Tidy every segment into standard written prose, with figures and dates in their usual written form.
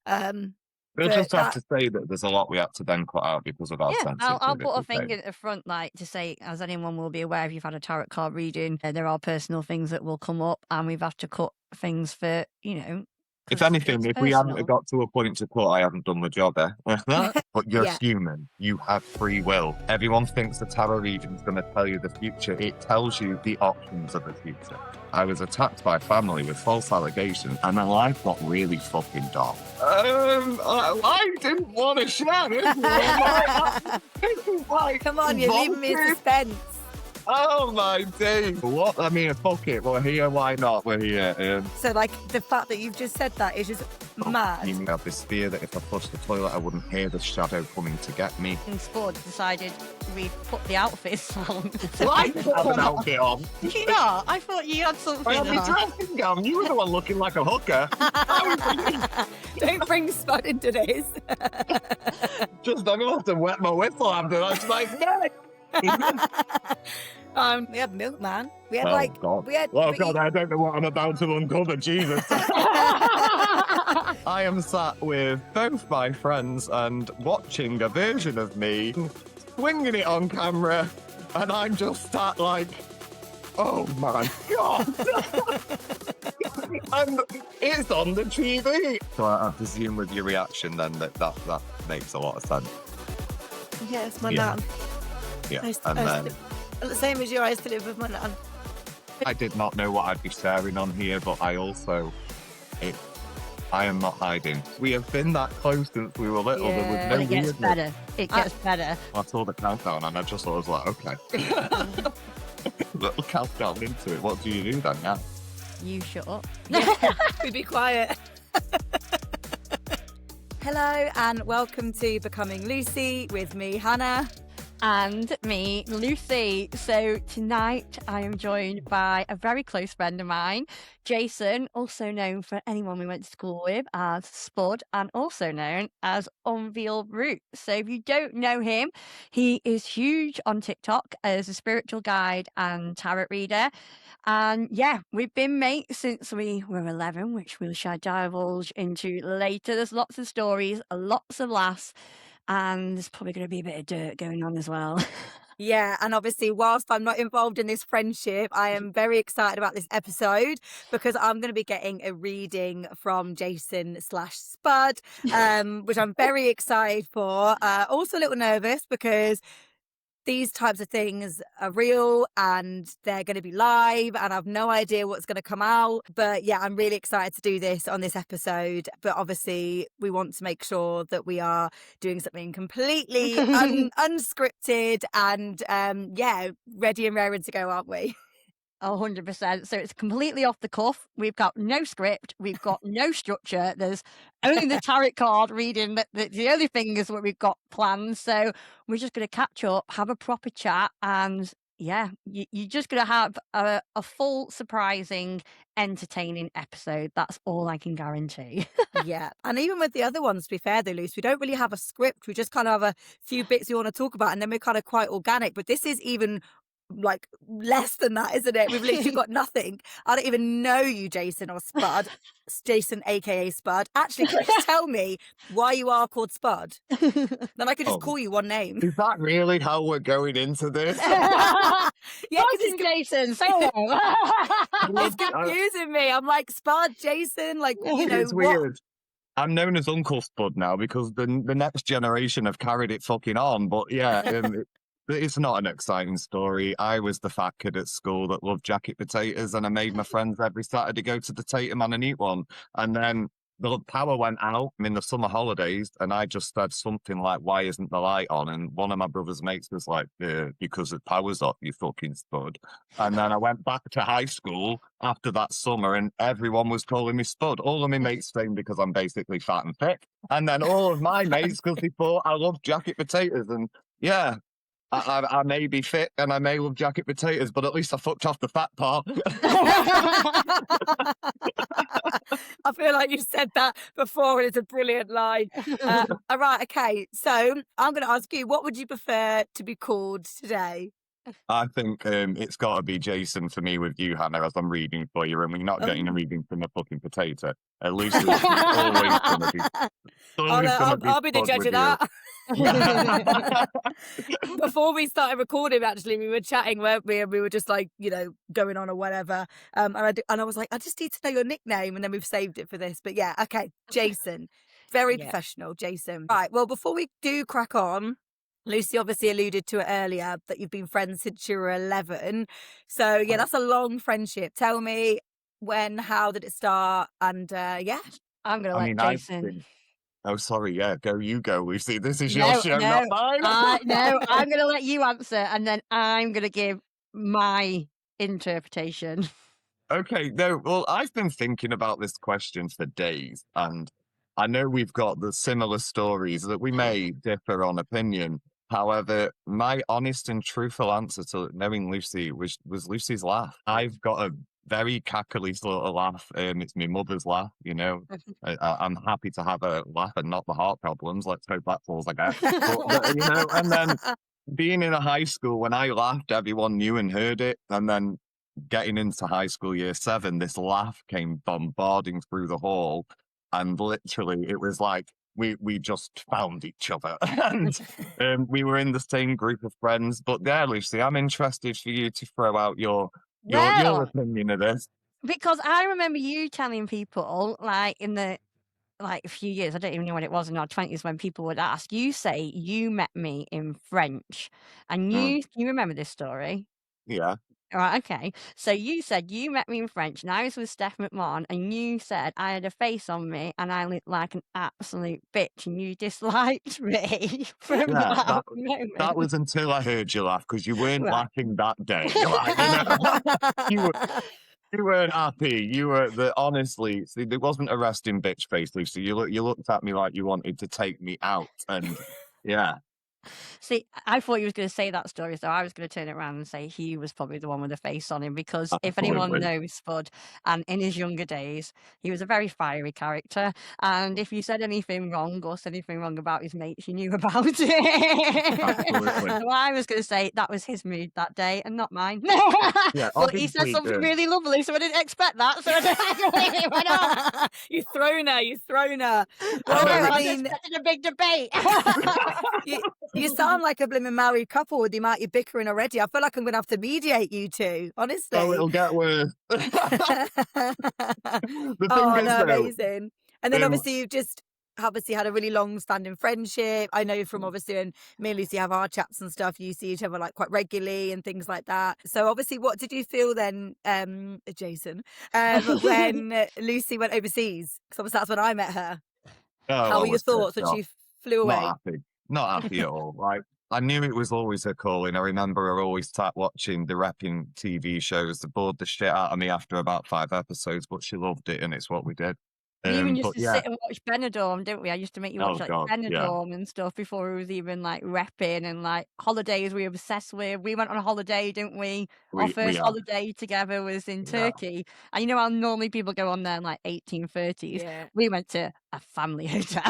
We'll But just have to say that there's a lot we had to then cut out because of our Yeah, I'll put a thing sensitivity. at the front, like to say, as anyone will be aware, if you've had a tarot card reading, there are personal things that will come up, and we've had to cut things for, If because anything, it's if we hadn't personal. got to a point to cut, I haven't done the job, eh? But you're yeah, human. You have free will. Everyone thinks the tarot reading is going to tell you the future. It tells you the options of the future. I was attacked by family with false allegations, and my life got really fucking dark. I didn't want to share this. come on, you're leaving me in suspense. Oh my days! What? I mean, fuck it. We're here. Why not? We're here. So, like, the fact that you've just said that is just mad. You have this fear that if I flushed the toilet, I wouldn't hear the shadow coming to get me. And Spud decided we put the outfits on. Well, I didn't have an outfit on. Did you not? I thought you had something I had my on. dressing gown. You were the one looking like a hooker. Don't bring Spud into this. I'm gonna have to wet my whistle after. I was like, no. We had Milkman. We had God. we had. Oh God, I don't know what I'm about to uncover. Jesus. I am sat with both my friends and watching a version of me swinging it on camera, and I'm just sat like, oh my God. And it's on the TV. So I presume with your reaction then that makes a lot of sense. Yes, my Yeah. nan. Yeah, I and then the same as you. I used to live with my nan. I did not know what I'd be sharing on here, but I am not hiding. We have been that close since we were little. Yeah. There was And no it gets weirdness. better. It gets better. I saw the countdown and I just was like, okay. Little countdown into it. What do you do then now? You shut up. We be quiet. Hello and welcome to Becoming Lucy with me, Hannah. And me, Lucy. So tonight I am joined by a very close friend of mine, Jason, also known for anyone we went to school with as Spud, and also known as Unveiled. So if you don't know him, he is huge on TikTok as a spiritual guide and tarot reader. And yeah, we've been mates since we were 11, which we shall divulge into later. There's lots of stories, lots of laughs, and there's probably going to be a bit of dirt going on as well. Yeah, and obviously, whilst I'm not involved in this friendship, I am very excited about this episode because I'm going to be getting a reading from Jason/Spud, which I'm very excited for. Also a little nervous because these types of things are real and they're going to be live and I've no idea what's going to come out. But yeah, I'm really excited to do this on this episode. But obviously we want to make sure that we are doing something completely unscripted and yeah, ready and raring to go, aren't we? 100%. So it's completely off the cuff. We've got no script. We've got no structure. There's only the tarot card reading. That's the only thing is what we've got planned. So we're just going to catch up, have a proper chat, and yeah, you're just going to have a full, surprising, entertaining episode. That's all I can guarantee. Yeah. And even with the other ones, to be fair though, Luce, we don't really have a script. We just kind of have a few bits we want to talk about and then we're kind of quite organic. But this is even like less than that, isn't it? We've literally got nothing. I don't even know you, Jason or Spud. Jason, aka Spud. Actually, can you just tell me why you are called Spud? Then I could just call you one name. Is that really how we're going into this? Yeah, because Jason, say hello. it's confusing me. I'm like Spud, Jason, like, you know, It's weird. I'm known as Uncle Spud now because the next generation have carried it fucking on. But yeah, it's not an exciting story. I was the fat kid at school that loved jacket potatoes, and I made my friends every Saturday go to the Tater Man and eat one. And then the power went out in the summer holidays, and I just said something like, "Why isn't the light on?" And one of my brother's mates was like, "Because the power's off, you fucking Spud." And then I went back to high school after that summer, and everyone was calling me Spud. All of my mates saying because I'm basically fat and thick, and then all of my mates because they thought I loved jacket potatoes. And yeah. I may be fit and I may love jacket potatoes, but at least I fucked off the fat part. I feel like you said that before and it's a brilliant line. All right, okay. So I'm going to ask you, what would you prefer to be called today? I think it's got to be Jason for me with you, Hannah, as I'm reading for you, and we're not getting a reading from a fucking potato. At least it's always going to be. I'll be the judge of that. Before we started recording, actually, we were chatting, weren't we? And we were just like, going on or whatever. And I was like, I just need to know your nickname, and then we've saved it for this. But yeah, okay, Jason, very professional, Jason. Right. Well, before we do crack on, Lucy obviously alluded to it earlier that you've been friends since you were 11. So yeah, that's a long friendship. Tell me when, how did it start? And yeah. I'm going to let Jason. Oh, sorry. Yeah, you go, Lucy. This is your show, not mine. No, I'm going to let you answer, and then I'm going to give my interpretation. Okay, no, well, I've been thinking about this question for days, and I know we've got the similar stories that we may differ on opinion. However, my honest and truthful answer to knowing Lucy was Lucy's laugh. I've got a very cackly sort of laugh. It's my mother's laugh, I'm happy to have a laugh and not the heart problems. Let's hope that falls again. But, and then being in a high school, when I laughed, everyone knew and heard it. And then getting into high school year 7, this laugh came bombarding through the hall. And literally, it was like we just found each other. And we were in the same group of friends. But yeah, Lucy, I'm interested for you to throw out your opinion of this. Because I remember you telling people, like, in the a few years, I don't even know when it was, in our 20s, when people would ask, you say you met me in French. And you remember this story? Yeah. Right, okay. So you said you met me in French, and I was with Steph McMahon, and you said I had a face on me and I looked like an absolute bitch, and you disliked me from that moment. That was until I heard you laugh, because you weren't laughing that day. Like, you weren't happy. You were honestly, see, there wasn't a resting bitch face, Lucy. You looked at me like you wanted to take me out, and yeah. See, I thought you was going to say that story, so I was going to turn it around and say he was probably the one with the face on him, because if anyone knows Spud, and in his younger days, he was a very fiery character, and if you said anything wrong or said anything wrong about his mates, you knew about it. So I was going to say that was his mood that day and not mine. Yeah, but he said something really lovely, so I didn't expect that. So why not? You've thrown her. Well, I mean, expecting a big debate. You sound like a blooming married couple with the amount you're bickering already. I feel like I'm going to have to mediate you two, honestly. Oh, it'll get worse. Amazing. And then obviously you've just had a really long-standing friendship. I know from obviously, and me and Lucy have our chats and stuff, you see each other like quite regularly and things like that. So obviously, what did you feel then, Jason, when Lucy went overseas? Because obviously that's when I met her. How were your thoughts when she flew away? Not happy at all. Like, I knew it was always her calling. I remember her always watching the rapping TV shows that bored the shit out of me after about 5 episodes, but she loved it, and it's what we did. We even used to sit and watch Benidorm, didn't we? I used to make you watch Benidorm and stuff before it was even like repping, and like holidays we were obsessed with. We went on a holiday, didn't we? Our first holiday together was in Turkey. And you know how normally people go on there in like 1830s? Yeah. We went to a family hotel.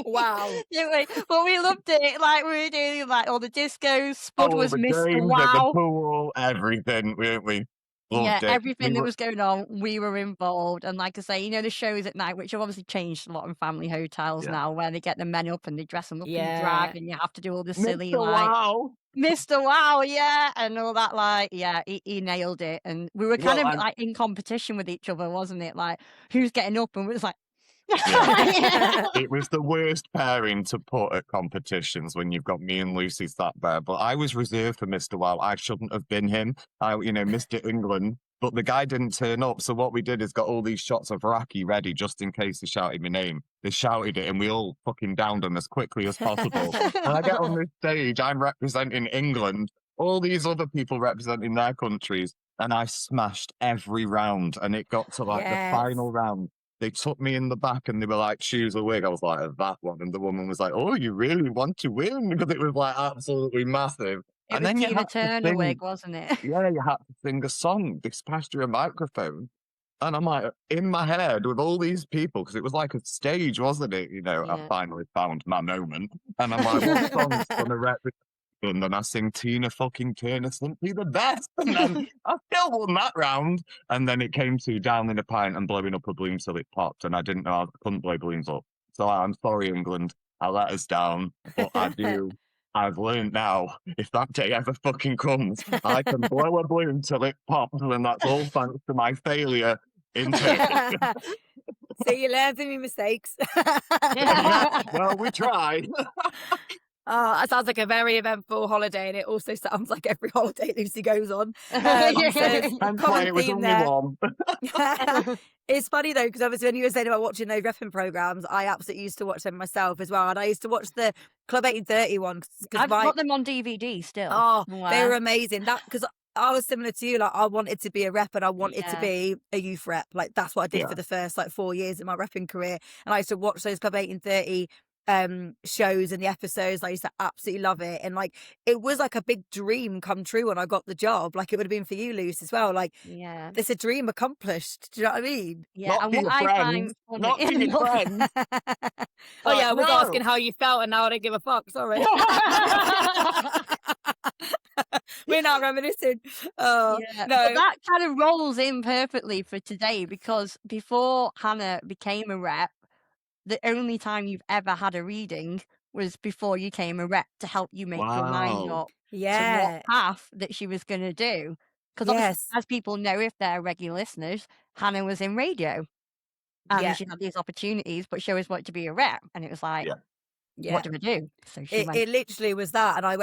Wow. Didn't we? But we loved it. Like, we were doing like all the discos. Spud was Mr. Wow. The pool, everything, weren't we? Yeah, everything that was going on, we were involved. And like I say, the shows at night, which have obviously changed a lot in family hotels now, where they get the men up and they dress them up in drag, and you have to do all the silly, Mr. Wow, and all that, he nailed it. And we were kind of like in competition with each other, wasn't it? Like, who's getting up? And it was like, it was the worst pairing to put at competitions when you've got me and Lucy sat there. But I was reserved for Mr. Wow. I shouldn't have been him. Mr. England. But the guy didn't turn up. So what we did is got all these shots of Raki ready just in case he shouted my name. They shouted it and we all fucking downed him as quickly as possible. And I get on this stage, I'm representing England, all these other people representing their countries, and I smashed every round. And it got to the final round. They took me in the back and they were like, choose a wig. I was like, that one. And the woman was like, oh, you really want to win? Because it was like absolutely massive. It was Tina Turner wig, wasn't it? Yeah, you had to sing a song. They passed you a microphone. And I'm like, in my head with all these people, because it was like a stage, wasn't it? I finally found my moment. And I'm like, what song's going to represent? And then I sing Tina fucking Turner, simply the best. And then I still won that round. And then it came to down in a pint and blowing up a balloon till it popped. And I didn't know I couldn't blow balloons up. So I'm sorry, England. I let us down. But I do. I've learned now, if that day ever fucking comes, I can blow a balloon till it pops. And that's all thanks to my failure in Turkey. So you learn from your mistakes. Yeah, well, we tried. Oh, that sounds like a very eventful holiday, and it also sounds like every holiday Lucy goes on. So And common it was theme only there. one. It's funny though, because obviously when you were saying about watching those repping programs, I absolutely used to watch them myself as well, and I used to watch the Club 1830 one. I've got them on DVD still. Oh, they Wow. were amazing. That because I was similar to you. Like I wanted to be a rep and I wanted to Yeah. be a youth rep. Like that's what I did Yeah. for the first 4 years of my repping career. And I used to watch those Club 1830 shows and the episodes. I used to absolutely love it. And like it was like a big dream come true when I got the job. Like it would have been for you, Luce, as well. Like Yeah. it's a dream accomplished. Do you know what I mean? Yeah. Not And for what your I friends. find funny. Not for your friends. Oh yeah, I was no. asking how you felt and now I don't give a fuck. Sorry. We're not reminiscing. Oh, Yeah, no. but that kind of rolls in perfectly for today because before Hannah became a rep, the only time you've ever had a reading was before you came a rep to help you make your mind Wow. up to Yeah. what path that she was going to do. Because obviously, Yes. as people know, if they're regular listeners, Hannah was in radio and Yeah. she had these opportunities, but she always wanted to be a rep. And it was like, Yeah. Yeah. what do I do? So she went. It literally was that, and I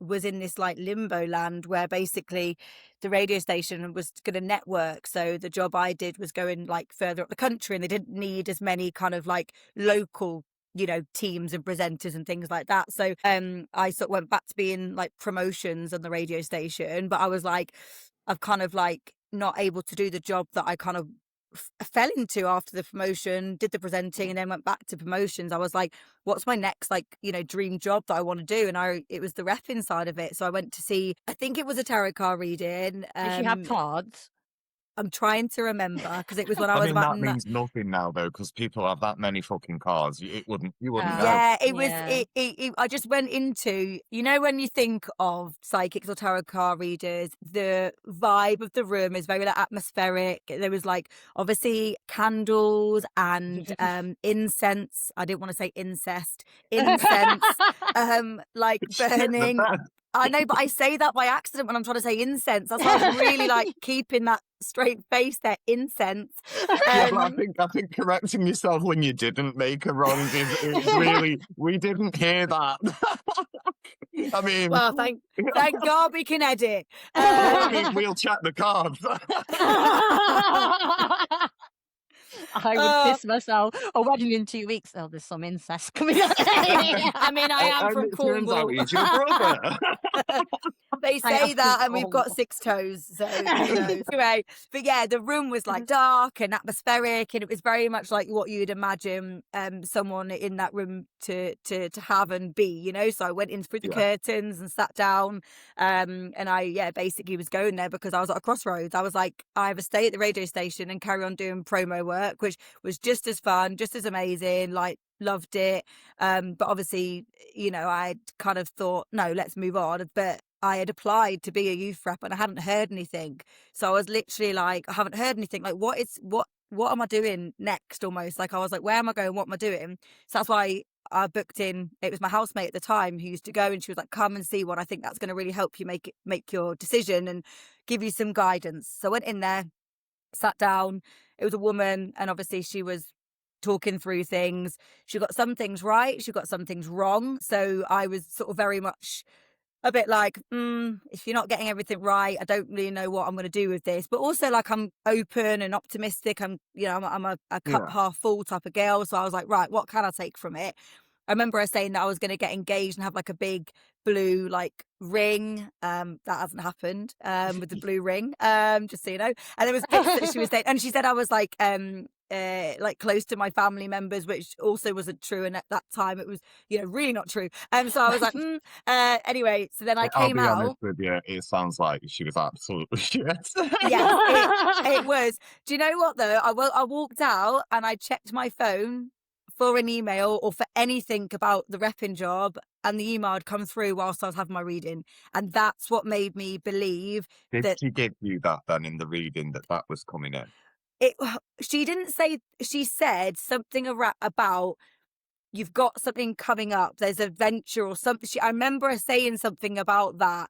was in this like limbo land where basically the radio station was going to network. So the job I did was going like further up the country, and they didn't need as many kind of like local, you know, teams and presenters and things like that. So I sort of went back to being like promotions on the radio station, but I was like, I've kind of like not able to do the job that I kind of fell into after the promotion, did the presenting, and then went back to promotions. I was like, what's my next like, you know, dream job that I want to do? And it was the repping side of it. So I went to see, I think it was a tarot card reading. Did she have cards? I'm trying to remember because it was when I I was mean, about that means nothing now, though, because people have that many fucking cars. You wouldn't know. yeah, it was. Yeah. I just went into, you know, when you think of psychics or tarot card readers, the vibe of the room is very like atmospheric. There was like obviously candles and incense. I didn't want to say incest. Incense, like burning. I know, but I say that by accident when I'm trying to say incense. That's why I was really like keeping that straight face there. Incense. Yeah, but I think correcting yourself when you didn't make a wrong is really, we didn't hear that. I mean, Well, thank God we can edit. we'll check the cards. I would piss myself. A wedding in 2 weeks. Oh, there's some incest coming out. I mean, I am from it turns out Cornwall. he's your brother. They I say am that, from and we've got Cornwall. 6 toes. So who knows? Anyway, but yeah, the room was like dark and atmospheric, and it was very much like what you'd imagine someone in that room to have and be, you know. So I went in through the curtains and sat down, and I basically was going there because I was at a crossroads. I was like, I either stay at the radio station and carry on doing promo work, which was just as fun, just as amazing, like loved it. But obviously, you know, I'd kind of thought, no, let's move on. But I had applied to be a youth rep and I hadn't heard anything. So I was literally like, I haven't heard anything. Like, what am I doing next? Almost like I was like, where am I going? What am I doing? So that's why I booked in. It was my housemate at the time who used to go, and she was like, come and see one. I think that's going to really help you make your decision and give you some guidance. So I went in there, sat down. It was a woman, and obviously she was talking through things. She got some things right, she got some things wrong. So I was sort of very much a bit like, if you're not getting everything right, I don't really know what I'm going to do with this. But also, like, I'm open and optimistic. I'm a cup half full type of girl. So I was like, right, what can I take from it? I remember her saying that I was going to get engaged and have like a big blue like ring. That hasn't happened with the blue ring, just so you know. And there was bits that she was saying, and she said I was like close to my family members, which also wasn't true. And at that time it was, you know, really not true. So I was like, anyway, so then I came I'll be out. honest with you, it sounds like she was absolutely shit. Yes, it was. Do you know what though? I walked out and I checked my phone for an email or for anything about the repping job, and the email had come through whilst I was having my reading. And that's what made me believe Did that she give you that then in the reading that was coming in? it, she didn't say, she said something about you've got something coming up, there's a venture or something. I remember her saying something about that,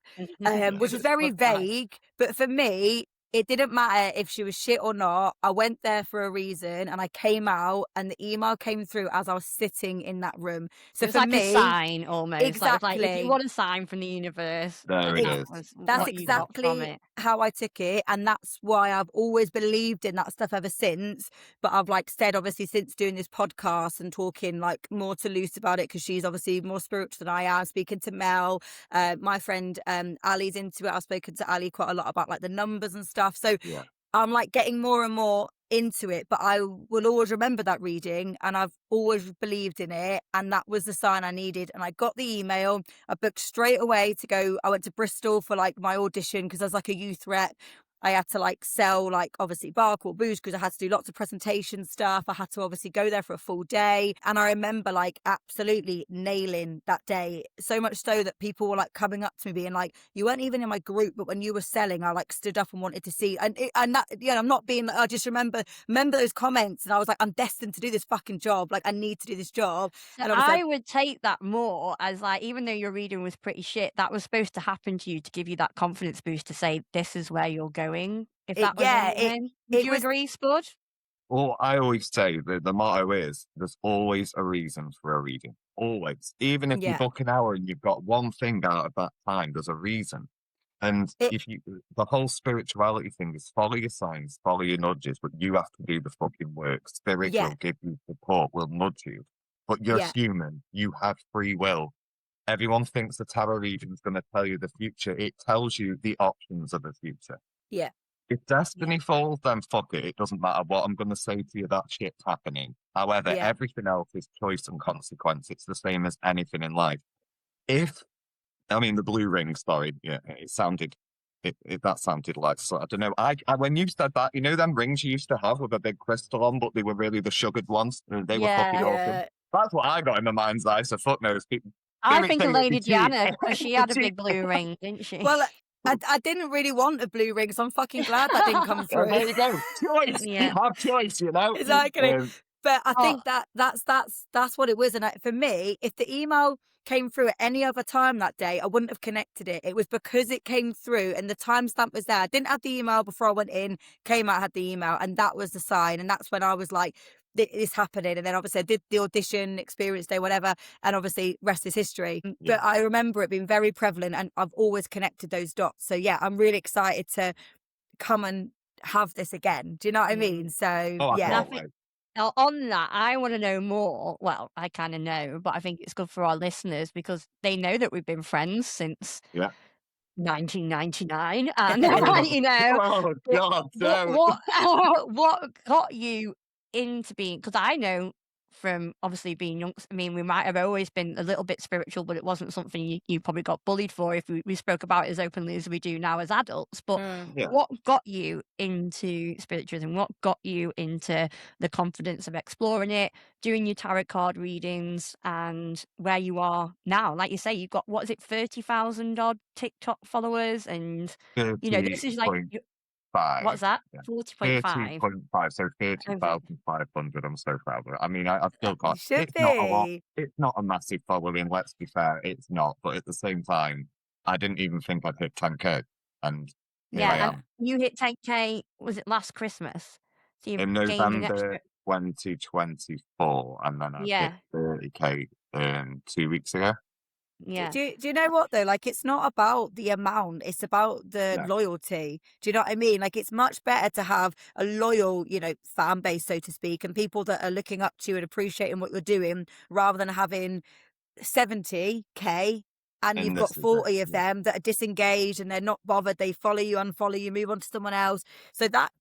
which was very vague, but for me, it didn't matter if she was shit or not. I went there for a reason and I came out and the email came through as I was sitting in that room. So It's for like a me, sign almost. Like if you exactly. want a sign from the universe, There it that is. was That's what you got from exactly it. how I took it, and that's why I've always believed in that stuff ever since. But I've like said, obviously, since doing this podcast and talking like more to Luce about it, because she's obviously more spiritual than I am. Speaking to Mel, my friend Ali's into it. I've spoken to Ali quite a lot about like the numbers and stuff. So Yeah. I'm like getting more and more into it, but I will always remember that reading and I've always believed in it, and that was the sign I needed. And I got the email, I booked straight away to go. I went to Bristol for like my audition because I was like a youth rep. I had to like sell like obviously bark or booze because I had to do lots of presentation stuff. I had to obviously go there for a full day. And I remember like absolutely nailing that day. So much so that people were like coming up to me being like, you weren't even in my group, but when you were selling, I like stood up and wanted to see. And that, you know, I'm not being, I just remember those comments and I was like, I'm destined to do this fucking job. Like I need to do this job. So And obviously I would take that more as like, even though your reading was pretty shit, that was supposed to happen to you to give you that confidence boost to say, this is where you're going. If that was anything. Would you agree, Spud? Well, I always say that the motto is there's always a reason for a reading. Always. Even if you Yeah. book an hour and you've got one thing out of that time, there's a reason. And the whole spirituality thing is follow your signs, follow your nudges, but you have to do the fucking work. Spirit Yeah. will give you support, will nudge you. But you're Yeah. human. You have free will. Everyone thinks the tarot reading is going to tell you the future. It tells you the options of the future. Yeah. If destiny falls, then fuck it. It doesn't matter what I'm going to say to you. That shit's happening. However, Yeah. everything else is choice and consequence. It's the same as anything in life. The blue ring story, yeah, it sounded, that sounded like, so I don't know. I when you said that, you know, them rings you used to have with a big crystal on, but they were really the sugared ones. They were fucking awesome. Yeah. That's what I got in my mind's eye. So fuck knows. I think of Lady Diana because she had a big blue ring, didn't she? Well, I didn't really want a blue ring, so I'm fucking glad that didn't come through. There you go. Choice. Yeah. You have choice, you know. Exactly. But I think that's what it was. And for me, if the email came through at any other time that day, I wouldn't have connected it. It was because it came through and the timestamp was there. I didn't have the email before I went in, came out, had the email, and that was the sign. And that's when I was like, this happening. And then obviously I did the audition, experience day, whatever, and obviously rest is history. Yeah. But I remember it being very prevalent and I've always connected those dots. So yeah, I'm really excited to come and have this again. Do you know what I mean? So yeah. Now, on that, I want to know more. Well, I kind of know, but I think it's good for our listeners because they know that we've been friends since 1999, and you know, oh God, what got you into being? Because I know from obviously being young. I mean, we might have always been a little bit spiritual, but it wasn't something you probably got bullied for if we spoke about it as openly as we do now as adults. But what got you into spiritualism? What got you into the confidence of exploring it, doing your tarot card readings, and where you are now? Like you say, you've got, what is it, 30,000 odd TikTok followers, and you know, this is like. What's that? 40.5. 30.5, so 30,500. I'm so proud of it. I mean, I've still got, it's be. not a lot. It's not a massive following, let's be fair. It's not. But at the same time, I didn't even think I'd hit 10K. And here I am. You hit 10K, was it last Christmas? So in November 2024, and then I hit 30K 2 weeks ago. Yeah. Do you know what though? Like, it's not about the amount; it's about the loyalty. Do you know what I mean? Like, it's much better to have a loyal, you know, fan base, so to speak, and people that are looking up to you and appreciating what you're doing, rather than having 70K and you've got 40 of them that are disengaged and they're not bothered. They follow you, unfollow you, move on to someone else. So that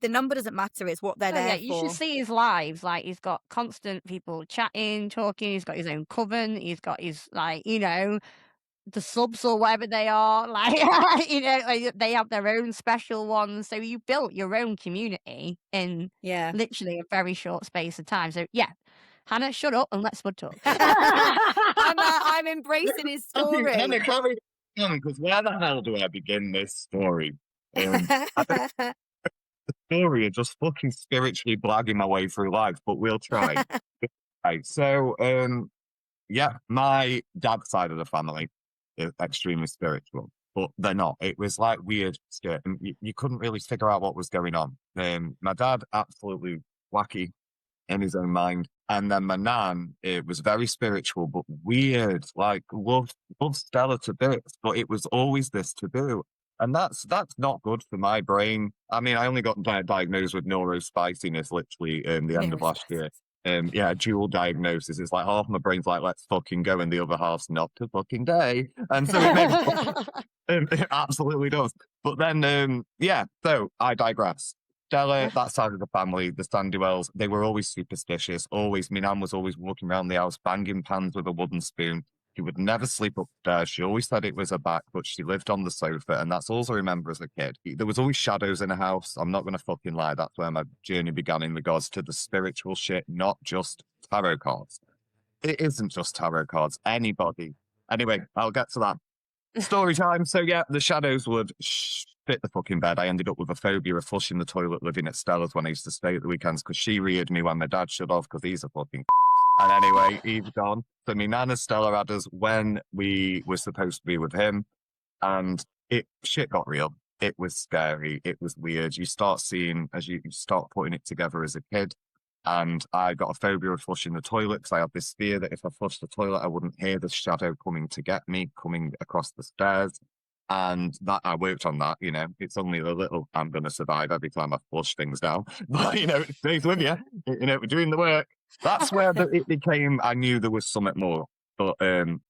the number doesn't matter. It's what they're there for. You should see his lives. Like, he's got constant people chatting, talking. He's got his own coven. He's got his, like, you know, the subs or whatever they are. Like, you know, like, they have their own special ones. So you built your own community in literally a very short space of time. So yeah. Hannah, shut up and let Spud talk. I'm embracing his story. Hannah, carry on, because where the hell do I begin this story? I think the story of just fucking spiritually blagging my way through life, but we'll try. Right, so, yeah, my dad's side of the family is extremely spiritual, but they're not. It was like weird shit, and you couldn't really figure out what was going on. My dad, absolutely wacky in his own mind. And then my nan, it was very spiritual, but weird, like loved Stella to bits, but it was always this taboo. And that's not good for my brain. I mean, I only got diagnosed with neurospiciness literally the end of last year. Yeah, dual diagnosis. It's like half my brain's like, let's fucking go, and the other half's not to fucking day. And so it makes it absolutely does. But then, yeah, so I digress. Stella, that side of the family, the Sandywells, they were always superstitious. Always, my nan was always walking around the house, banging pans with a wooden spoon. She would never sleep upstairs. She always said it was her back, but she lived on the sofa, and that's all I remember as a kid. There was always shadows in the house. I'm not going to fucking lie. That's where my journey began in regards to the spiritual shit, not just tarot cards. It isn't just tarot cards. Anybody. Anyway, I'll get to that. Story time. So yeah, the shadows would fit the fucking bed. I ended up with a phobia of flushing the toilet living at Stella's when I used to stay at the weekends, because she reared me when my dad shut off, because he's a fucking and anyway, he's gone. So me nan and Stella had us when we were supposed to be with him, and shit got real. It was scary. It was weird. You start seeing, as you start putting it together as a kid, and I got a phobia of flushing the toilet, because I had this fear that if I flushed the toilet, I wouldn't hear the shadow coming to get me, coming across the stairs. And that I worked on that, it's only a little I'm going to survive every time I flush things down. But, it stays with you, we're doing the work. That's where it became, I knew there was something more, but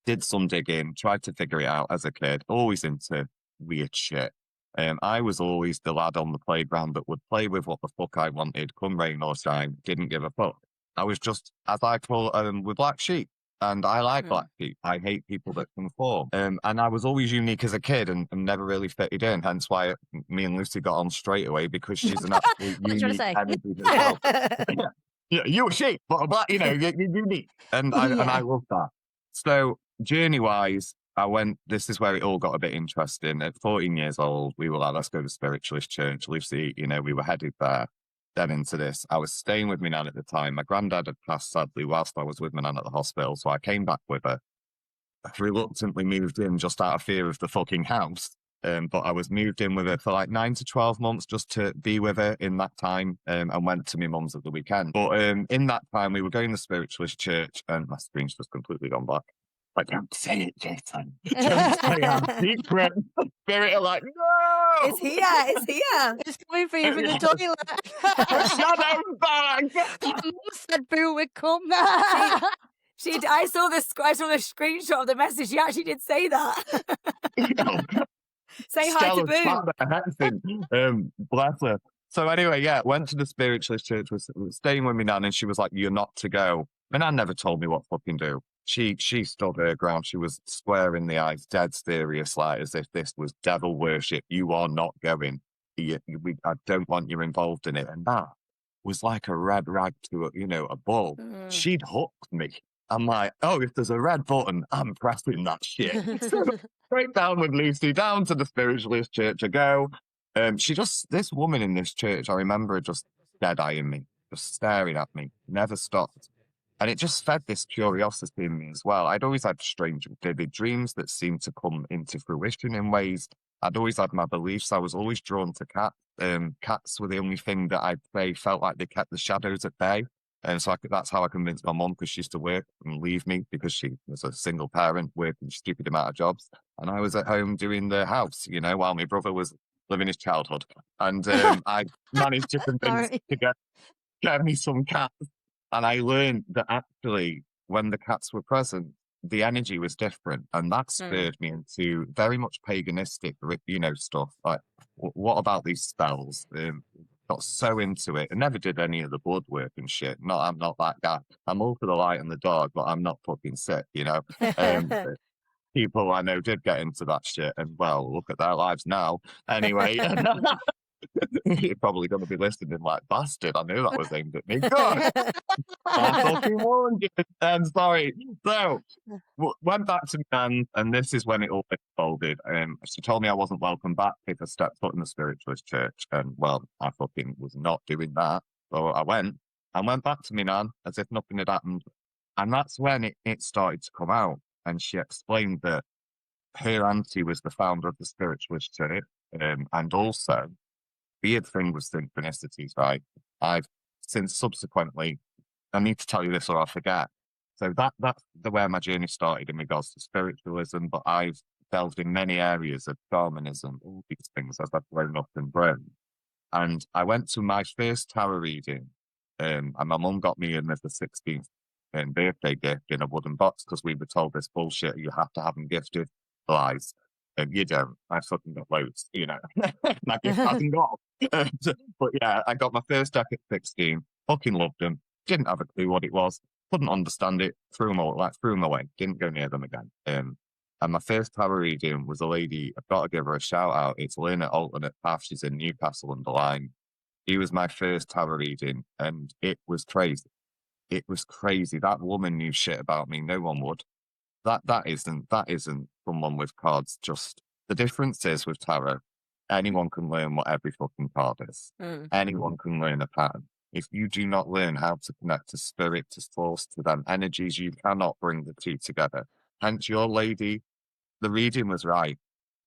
did some digging, tried to figure it out as a kid, always into weird shit. I was always the lad on the playground that would play with what the fuck I wanted, come rain or shine, didn't give a fuck. I was just, as I call with black sheep. And I like black sheep. I hate people that conform. And I was always unique as a kid and never really fitted in. Hence why me and Lucy got on straight away, because she's an absolute unique energy herself. Yeah, you're a sheep, but a black, you're unique. And I love that. So journey-wise, this is where it all got a bit interesting. At 14 years old, we were like, let's go to Spiritualist Church. Lucy, we were headed there. Then into this, I was staying with my nan at the time. My granddad had passed sadly whilst I was with my nan at the hospital, so I came back with her. I reluctantly moved in just out of fear of the fucking house, but I was moved in with her for like 9 to 12 months just to be with her in that time, and went to my mum's at the weekend. But in that time, we were going to Spiritualist Church, and my screen's just completely gone black. Like, don't say it, Jason. Don't say our secret. Spirit are like, no! It's here. It's coming for you from the toilet. Shadow bag! Mum said Boo would come. I saw the screenshot of the message. She actually did say that. Say hi to Boo. Bless her. So anyway, yeah, went to the Spiritualist Church, was staying with me nan, and she was like, you're not to go. My nan never told me what fucking do. She stood her ground. She was square in the eyes, dead serious, like as if this was devil worship. You are not going. I don't want you involved in it. And that was like a red rag to a bull. She'd hooked me. I'm like, oh, if there's a red button, I'm pressing that shit. So straight down with Lucy, down to the Spiritualist Church I go. This woman in this church, I remember her just dead-eyeing me, just staring at me, never stopped. And it just fed this curiosity in me as well. I'd always had strange, vivid dreams that seemed to come into fruition in ways. I'd always had my beliefs. I was always drawn to cats. Cats were the only thing that felt like they kept the shadows at bay. And so that's how I convinced my mum, because she used to work and leave me because she was a single parent working a stupid amount of jobs. And I was at home doing the house, while my brother was living his childhood. And I managed to convince to get me some cats. And I learned that actually, when the cats were present, the energy was different. And that spurred me into very much paganistic, stuff. Like, what about these spells? Got so into it. I never did any of the blood work and shit. I'm not that guy. I'm all for the light and the dark, but I'm not fucking sick, People I know did get into that shit. And, well, look at their lives now. Anyway. You're probably going to be listening like, bastard, I knew that was aimed at me. Good. I fucking warned you. Sorry. So, went back to Nan, and this is when it all unfolded. She told me I wasn't welcome back if I stepped foot in the spiritualist church. And, well, I fucking was not doing that. So I went back to me Nan as if nothing had happened. And that's when it started to come out. And she explained that her auntie was the founder of the spiritualist church. And also, weird thing with synchronicities, right? I've since subsequently, I need to tell you this or I'll forget. So that's where my journey started in regards to spiritualism, but I've delved in many areas of shamanism, all these things as I've grown up and grown. And I went to my first tarot reading, and my mum got me in as the 16th birthday gift in a wooden box because we were told this bullshit, you have to have them gifted. Lies. You don't. I fucking got loads, you know. My gift hasn't got. But yeah, I got my first deck at 16. Fucking loved them. Didn't have a clue what it was. Couldn't understand it. Threw them away. Didn't go near them again. And my first tarot reading was a lady. I've got to give her a shout out. It's Lynn at Alternate Path. She's in Newcastle under Lyme. She was my first tarot reading, and it was crazy. It was crazy. That woman knew shit about me. No one would. That isn't someone with cards. Just the difference is with tarot, anyone can learn what every fucking card is. Anyone can learn a pattern. If you do not learn how to connect to spirit, to source, to them energies, you cannot bring the two together. Hence, your lady, the reading was right.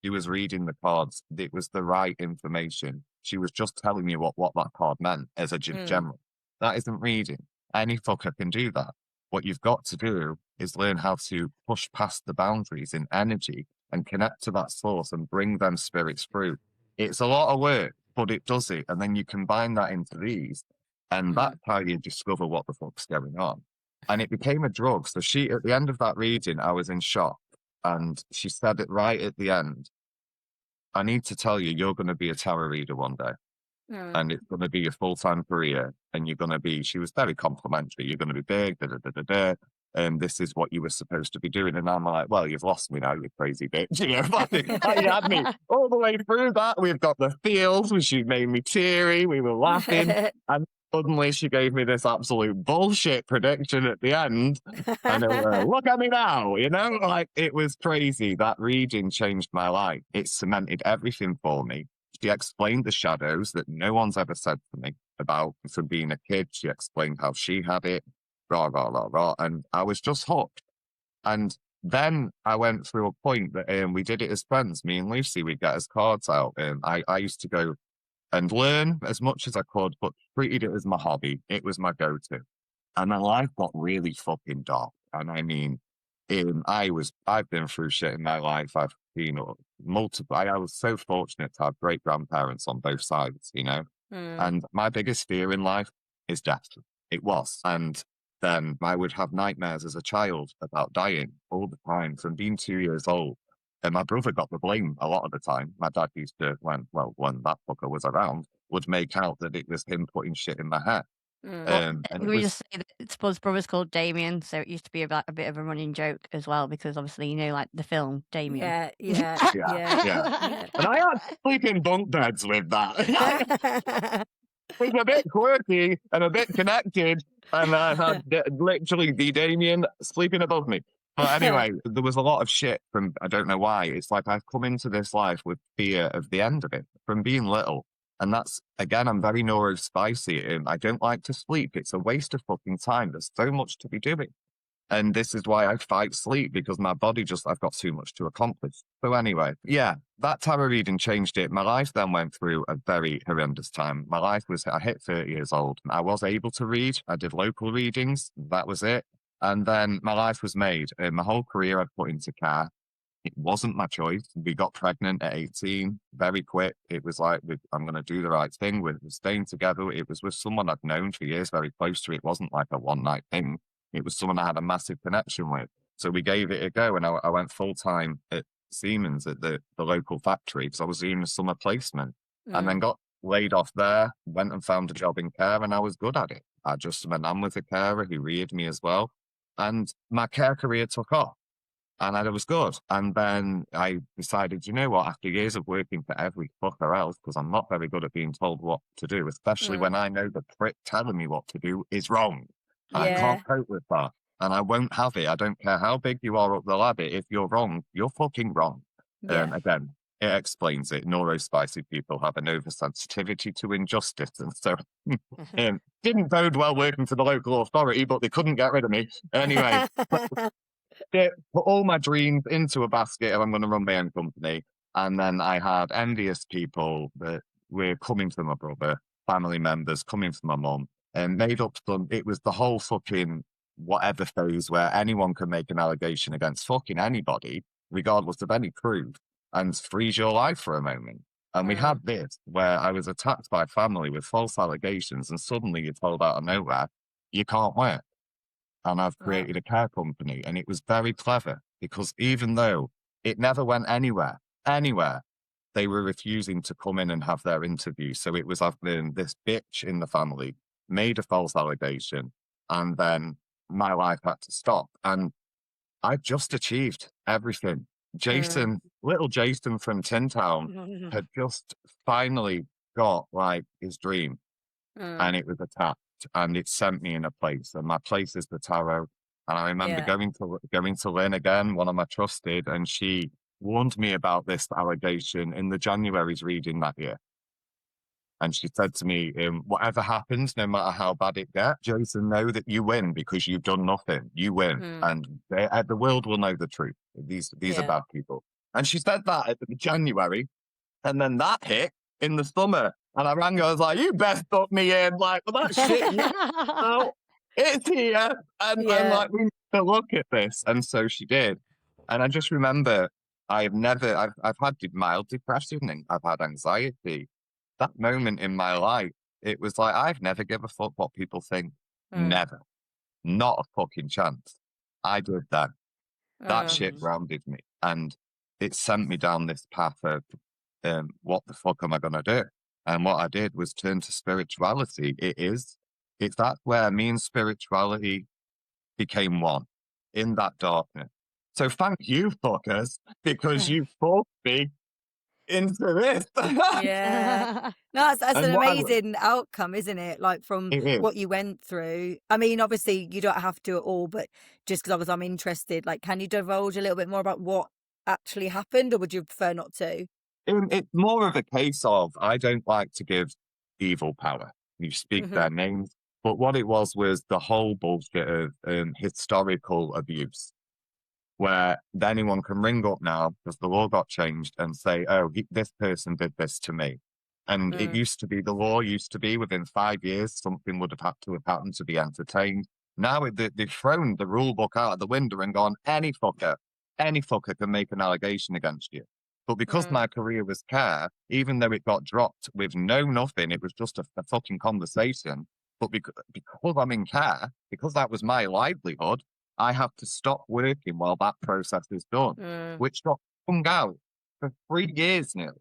She was reading the cards. It was the right information. She was just telling you what that card meant as a general. That isn't reading. Any fucker can do that. What you've got to do is learn how to push past the boundaries in energy and connect to that source and bring them spirits through. It's a lot of work, but it does it. And then you combine that into these, and that's how you discover what the fuck's going on. And it became a drug. So at the end of that reading, I was in shock. And she said it right at the end. I need to tell you, you're going to be a tarot reader one day. And it's going to be your full-time career, and you're going to be, she was very complimentary, you're going to be big, and this is what you were supposed to be doing. And I'm like, well, you've lost me now, you crazy bitch. You know, you had me all the way through that. We've got the feels, which she made me teary, we were laughing, and suddenly she gave me this absolute bullshit prediction at the end, and it was, look at me now, you know, like, it was crazy. That reading changed my life. It cemented everything for me. She explained the shadows that no one's ever said to me about from being a kid. She explained how she had it, and I was just hooked. And then I went through a point that we did it as friends. Me and Lucy, we'd get us cards out. I used to go and learn as much as I could, but treated it as my hobby. It was my go-to. And my life got really fucking dark. And I mean, I've been through shit in my life. I've been multiple. I was so fortunate to have great grandparents on both sides, you know. And my biggest fear in life is death. It was. And then I would have nightmares as a child about dying all the time from being 2 years old. And my brother got the blame a lot of the time. My dad used to, when that fucker was around, would make out that it was him putting shit in my head. And we just say that Spud's brother's called Damien, so it used to be about a bit of a running joke as well, because obviously, you know, like the film Damien. Yeah. And I had sleeping bunk beds with that. It was a bit quirky and a bit connected, and I had literally the Damien sleeping above me. But anyway, there was a lot of shit from, I don't know why. It's like I've come into this life with fear of the end of it from being little. And that's, again, I'm very neurospicy and I don't like to sleep. It's a waste of fucking time. There's so much to be doing. And this is why I fight sleep, because my body I've got too much to accomplish. So anyway, yeah, that tarot reading changed it. My life then went through a very horrendous time. I hit 30 years old. I was able to read. I did local readings. That was it. And then my life was made. My whole career I put into care. It wasn't my choice. We got pregnant at 18, very quick. It was like, I'm going to do the right thing. We're staying together. It was with someone I'd known for years, very close to. It wasn't like a one-night thing. It was someone I had a massive connection with. So we gave it a go, and I went full-time at Siemens at the local factory because I was doing a summer placement, and then got laid off there, went and found a job in care, and I was good at it. My nan was a carer who reared me as well, and my care career took off. And I was good. And then I decided, you know what, after years of working for every fucker else, because I'm not very good at being told what to do, especially when I know the prick telling me what to do is wrong. And I Yeah. can't cope with that. And I won't have it. I don't care how big you are up the ladder. If you're wrong, you're fucking wrong. Yeah. Again, it explains it. Neurospicy people have an oversensitivity to injustice. And so didn't bode well working for the local authority, but they couldn't get rid of me. Anyway, put all my dreams into a basket and I'm going to run my own company. And then I had envious people that were coming for my brother, family members coming for my mum, and made up some. It was the whole fucking whatever phase where anyone can make an allegation against fucking anybody, regardless of any proof, and freeze your life for a moment. And we had this where I was attacked by family with false allegations, and suddenly you're told out of nowhere, you can't work. And I've created a care company. And it was very clever because even though it never went anywhere, they were refusing to come in and have their interview. So it was I've been this bitch in the family, made a false allegation, and then my life had to stop. And I just achieved everything. Jason, little Jason from Tin Town, had just finally got like his dream, and it was attacked, and it sent me in a place, and my place is the tarot. And I remember going to Lynn again, one of my trusted, and she warned me about this allegation in the January's reading that year. And she said to me, whatever happens, no matter how bad it gets, Jason, know that you win because you've done nothing. You win. And the world will know the truth. These are bad people. And she said that at the January. And then that hit in the summer. And I rang her, I was like, you best put me in. Like, well, that shit, it's here. And like, we need to look at this. And so she did. And I just remember, I've had mild depression and I've had anxiety. That moment in my life, it was like, I've never give a fuck what people think. Never. Not a fucking chance. I did that. That shit grounded me. And it sent me down this path of, what the fuck am I going to do? And what I did was turn to spirituality. It's that where me and spirituality became one in that darkness. So thank you, fuckers, because you forced me into this. Yeah. No, that's an amazing outcome, isn't it? Like from what you went through. I mean, obviously you don't have to at all, but just because I'm interested, like, can you divulge a little bit more about what actually happened, or would you prefer not to? It's more of a case of, I don't like to give evil power. You speak their names. But what it was the whole bullshit of historical abuse, where anyone can ring up now because the law got changed and say, oh, this person did this to me. And it used to be, the law used to be within 5 years, something would have had to have happened to be entertained. Now they've thrown the rule book out of the window and gone, any fucker can make an allegation against you. But because my career was care, even though it got dropped with nothing, it was just a fucking conversation. But because I'm in care, because that was my livelihood, I have to stop working while that process is done, which got hung out for 3 years now.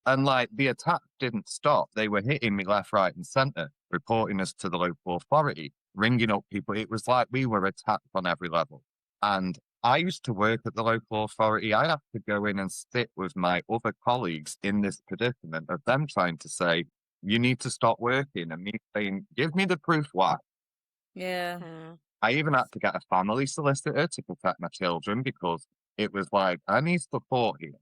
And like the attack didn't stop. They were hitting me left, right, and centre, reporting us to the local authority, ringing up people. It was like we were attacked on every level. And I used to work at the local authority. I have to go in and sit with my other colleagues in this predicament of them trying to say, you need to stop working, and me saying, give me the proof why. Yeah. I even had to get a family solicitor to protect my children because it was like, I need support here.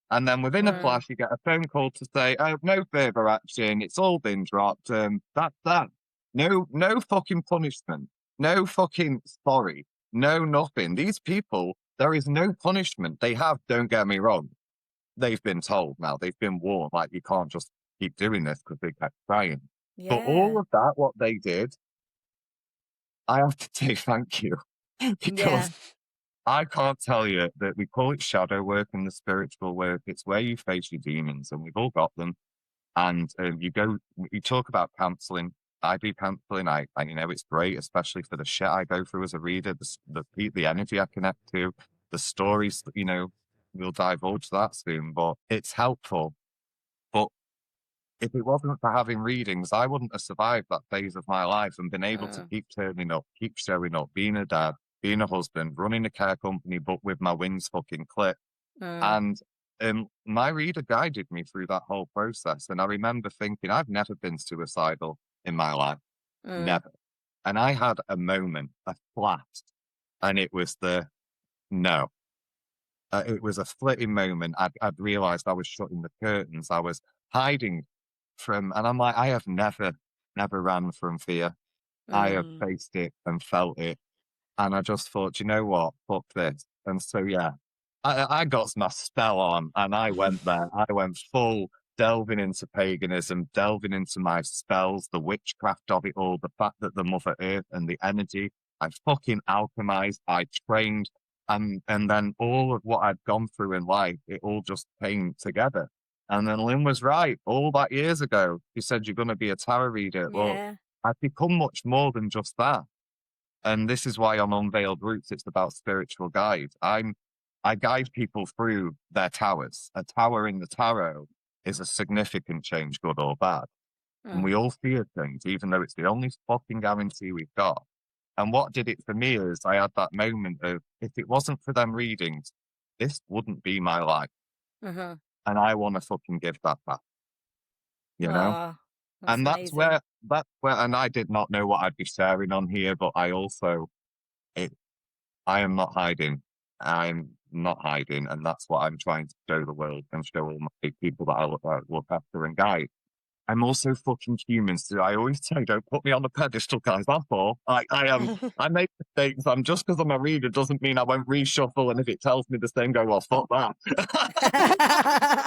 And then within a flash, you get a phone call to say, oh, no further action. It's all been dropped. That's that. No fucking punishment. No fucking sorry. No nothing. These people, there is no punishment. They have, don't get me wrong. They've been told now. They've been warned. Like, you can't just keep doing this because they kept trying. Yeah. But all of that, what they did, I have to say thank you. Because I can't tell you that we call it shadow work and the spiritual work. It's where you face your demons, and we've all got them. And you talk about counseling. I do counseling. I it's great, especially for the shit I go through as a reader, the energy I connect to, the stories, we'll divulge that soon, but it's helpful. But if it wasn't for having readings, I wouldn't have survived that phase of my life and been able to keep turning up, keep showing up, being a dad, being a husband, running a care company, but with my wings fucking clipped. Mm, And my reader guided me through that whole process. And I remember thinking, I've never been suicidal in my life, mm, never. And I had a moment, a flash, and it was no. It was a flitting moment. I'd realized I was shutting the curtains. I was hiding from, and I'm like, I have never ran from fear. I have mm. faced it and felt it. And I just thought, you know what? Fuck this. And so, yeah, I got my spell on and I went there. I went full delving into paganism, delving into my spells, the witchcraft of it all, the fact that the Mother Earth and the energy, I fucking alchemized, I trained. And then all of what I'd gone through in life, it all just came together. And then Lynn was right all that years ago. She said, you're going to be a tarot reader. Well, Yeah. I've become much more than just that. And this is why on Unveiled Roots, it's about spiritual guide. I guide people through their towers. A tower in the tarot is a significant change, good or bad. And we Mm, all fear things, even though it's the only fucking guarantee we've got. And what did it for me is I had that moment of, if it wasn't for them readings, this wouldn't be my life. uh-huh. And I want to fucking give that back, you know? Oh, that's And amazing. that's where, and I did not know what I'd be sharing on here, but I also, it, I am not hiding. I'm not hiding, and that's what I'm trying to show the world and show all my people that I look after and guide. I'm also fucking human, so I always say, don't put me on a pedestal, guys. That's all. I make mistakes. Just because I'm a reader doesn't mean I won't reshuffle, and if it tells me the same, go, well, fuck that.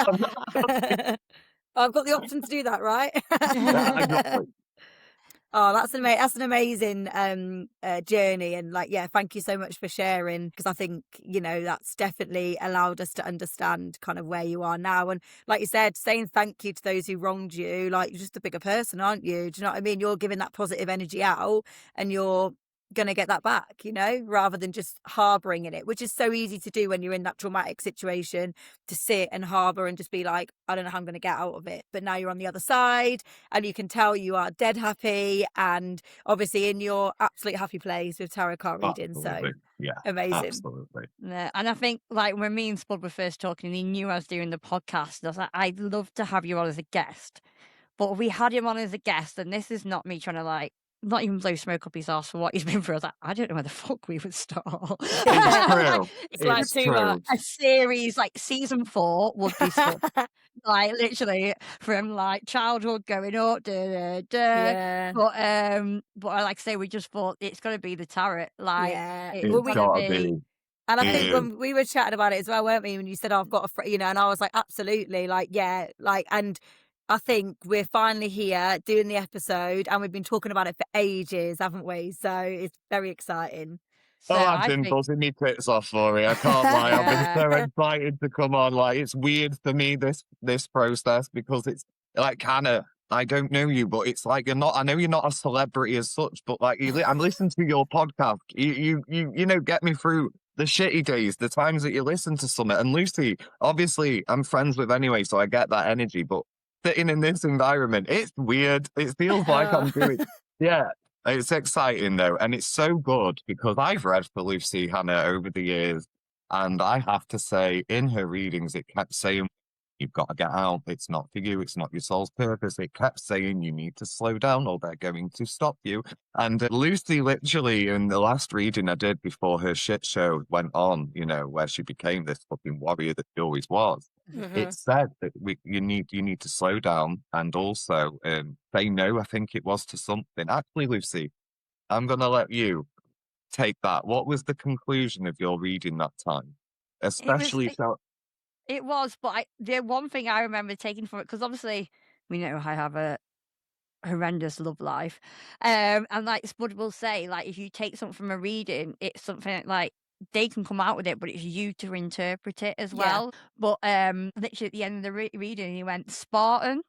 I'm not- I've got the option to do that, right? Yeah, exactly. Oh, that's an amazing journey, and like, yeah, thank you so much for sharing, because I think, you know, that's definitely allowed us to understand kind of where you are now. And like you said, saying thank you to those who wronged you, like, you're just a bigger person, aren't you? Do you know what I mean? You're giving that positive energy out, and you're gonna get that back, you know, rather than just harboring in it, which is so easy to do when you're in that traumatic situation, to sit and harbor and just be like, I don't know how I'm gonna get out of it. But now you're on the other side, and you can tell you are dead happy, and obviously in your absolute happy place with tarot card reading. So Absolutely. Yeah, amazing. absolutely. Yeah, and I think like when me and Spud were first talking, he knew I was doing the podcast. And I was like, I'd love to have you on as a guest. But we had him on as a guest, and this is not me trying to like not even blow smoke up his arse for what he's been through. I was like, I don't know where the fuck we would start. It's Like, true. It's it like would It's too be true. much. a series like season 4 would be Spud. Like literally from like childhood going up, da, da, da. Yeah. But like I say, we just thought it's got to be the tarot. Like Yeah. it's Well, It's we, got to gotta be. be. and I It think Yeah. is. when we were chatting about it as well, weren't we? When you said, oh, I've got a friend, you know, and I was like, absolutely, like, yeah, like, and I think we're finally here doing the episode, and we've been talking about it for ages, haven't we? So it's very exciting. So Oh, I've I been think, buzzing me tits off for it. I can't lie. I've been yeah. so excited to come on. Like, it's weird for me, this process, because it's like, Hannah, I don't know you, but it's like you're not. I know you're not a celebrity as such, but like I'm listening to your podcast. You know, get me through the shitty days, the times that you listen to Summit and Lucy. Obviously, I'm friends with anyway, so I get that energy. But sitting in this environment, it's weird. It feels like I'm doing. Yeah, it's exciting though, and it's so good because I've read for Lucy Hannah over the years, and I have to say, in her readings, it kept saying, you've got to get out. It's not for you. It's not your soul's purpose. It kept saying you need to slow down or they're going to stop you. And Lucy, literally, in the last reading I did before her shit show went on, you know, where she became this fucking warrior that she always was, it Mhm. said that you need to slow down and also say no. I think it was to something. Actually, Lucy, I'm going to let you take that. What was the conclusion of your reading that time? It was Especially so. it was, but the one thing I remember taking from it, because obviously we know I have a horrendous love life, and like Spud will say, like if you take something from a reading, it's something like they can come out with it, but it's you to interpret it as Yeah. well. But literally at the end of the reading, he went Spartan.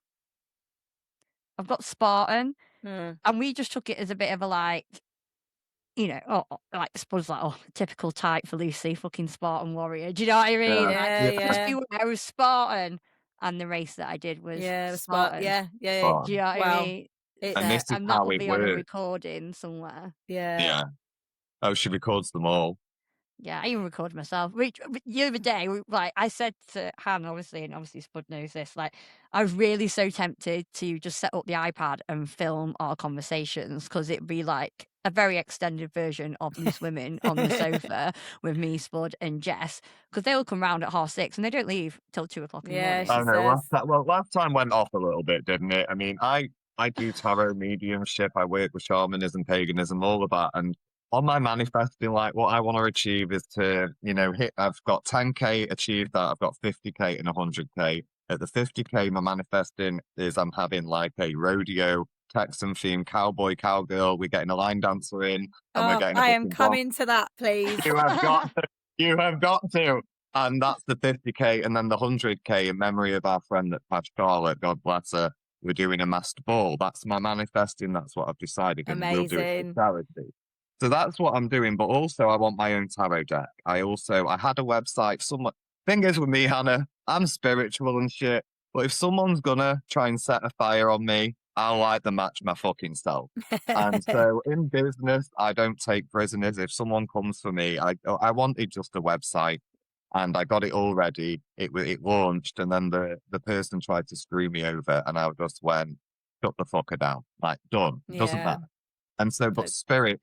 I've got Spartan, Mm. and we just took it as a bit of a like. You know, like Spud's like, oh, typical type for Lucy, fucking Spartan warrior. Do you know what I mean? Yeah, Like, Yeah, yeah, just yeah, be aware I was Spartan, and the race that I did was yeah. The spot. Spartan. Yeah, yeah. oh, Do you know what I Wow. mean? It's and this is And that how will it be on a works. recording somewhere. yeah. Yeah. Oh, she records them all. Yeah, I even recorded myself. The other day, like I said to Hannah, obviously, and obviously Spud knows this, like I was really so tempted to just set up the iPad and film our conversations because it'd be like a very extended version of Loose Women on the sofa with me, Spud, and Jess, because they all come round at 6:30 and they don't leave till 2:00 in the Yeah, morning. she I know. says. Last time went off a little bit, didn't it? I mean, I do tarot mediumship. I work with shamanism, paganism, all of that. And on my manifesting, like what I want to achieve is to, hit. I've got 10K achieved that. I've got 50K and 100K. At the 50K, my manifesting is I'm having like a rodeo Texan theme, cowboy, cowgirl. We're getting a line dancer in, and we're Oh, getting a I am fucking dog. coming to that, please. You have got to. You have got to. And that's the 50K. And then the 100K in memory of our friend that passed, Charlotte, God bless her. We're doing a master ball. That's my manifesting. That's what I've decided. And we'll do it Amazing. for charity. So that's what I'm doing. But also, I want my own tarot deck. I had a website. Thing is with me, Hannah, I'm spiritual and shit. But if someone's gonna try and set a fire on me, I'll light the match my fucking self. And so in business, I don't take prisoners. If someone comes for me, I wanted just a website and I got it all ready. It launched and then the person tried to screw me over and I just went, shut the fucker down. Like, done. Doesn't Yeah. matter. And so, but Spirit,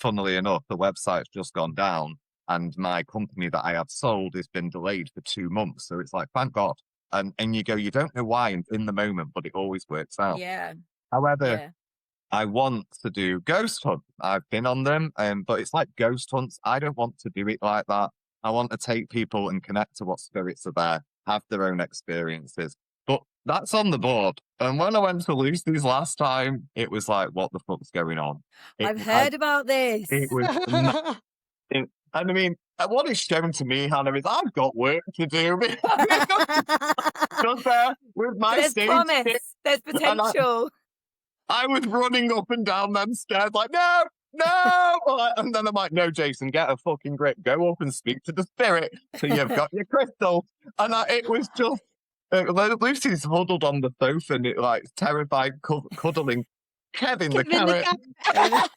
funnily enough, the website's just gone down and my company that I had sold has been delayed for 2 months. So it's like, thank God. And you go, you don't know why in the moment, but it always works out. Yeah. However, Yeah. I want to do ghost hunt. I've been on them, but it's like ghost hunts. I don't want to do it like that. I want to take people and connect to what spirits are there, have their own experiences. But that's on the board. And when I went to Lucy's last time, it was like, what the fuck's going on? I've heard about this. It was and I mean, what is shown to me, Hannah, is I've got work to do. Just there with my There's stage promise. shit, There's potential. I was running up and down them stairs like, no, no. And then I'm like, no, Jason, get a fucking grip. Go up and speak to the spirit so you've got your crystal. And it was just, Lucy's huddled on the sofa and like terrified, cuddling Kevin the carrot.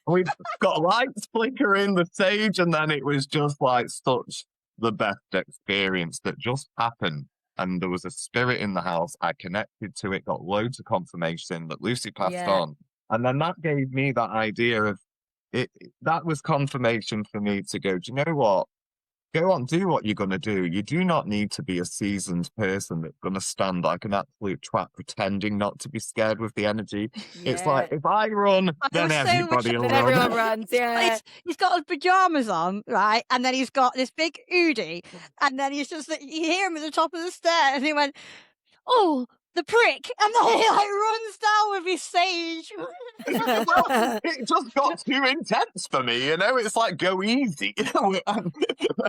We've got lights flickering, the sage, and then it was just like such the best experience that just happened. And there was a spirit in the house. I connected to it, got loads of confirmation that Lucy passed on. And then that gave me that idea of it. That was confirmation for me to go, do you know what? Go on, do what you're going to do. You do not need to be a seasoned person that's going to stand like an absolute twat pretending not to be scared with the energy. Yeah. It's like, if I run, then everybody will run. Everyone runs, yeah. He's got his pajamas on, right? And then he's got this big hoodie. And then he's just, you hear him at the top of the stairs. And he went, oh, the prick. And then he like runs down with his sage. Well, it just got too intense for me, It's like, go easy.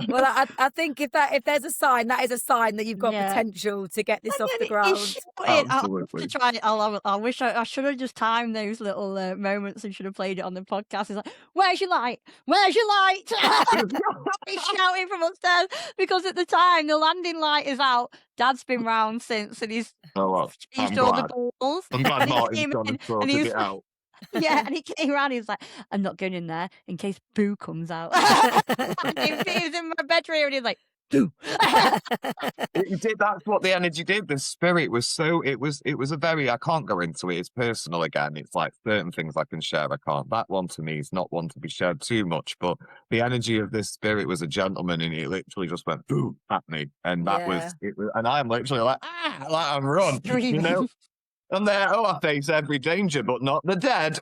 Well, I think if there's a sign, that is a sign that you've got potential to get this off the ground. Absolutely. To try it. I wish I should have just timed those little moments and should have played it on the podcast. It's like, where's your light? Where's your light? He's shouting from upstairs because at the time the landing light is out. Dad's been round since and he's changed all the balls. I'm glad Martin's gone and sorted it out. Yeah, and he came around. He was like, "I'm not going in there in case Boo comes out." He was in my bedroom, and he's like, "Boo." It did. That's what the energy did. The spirit was so. It was a very. I can't go into it. It's personal again. It's like certain things I can share. I can't. That one to me is not one to be shared too much. But the energy of this spirit was a gentleman, and he literally just went boom at me, and that was it. And I'm literally like I'm run, And there, I face every danger, but not the dead.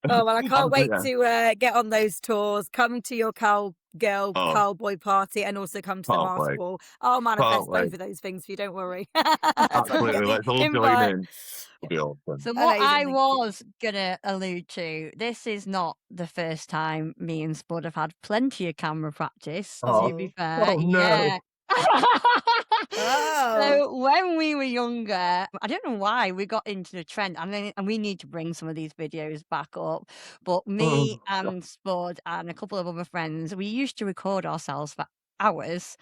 Oh, well, I can't wait to get on those tours. Come to your cowboy party and also come to the master ball. I'll manifest both of those things for you, don't worry. Absolutely, let's all join in. Awesome. So what I was going to allude to, this is not the first time me and Spud have had plenty of camera practice, to be fair. Oh, no. Yeah. So when we were younger, I don't know why we got into the trend, and we need to bring some of these videos back up. But me and Spud and a couple of other friends, we used to record ourselves for hours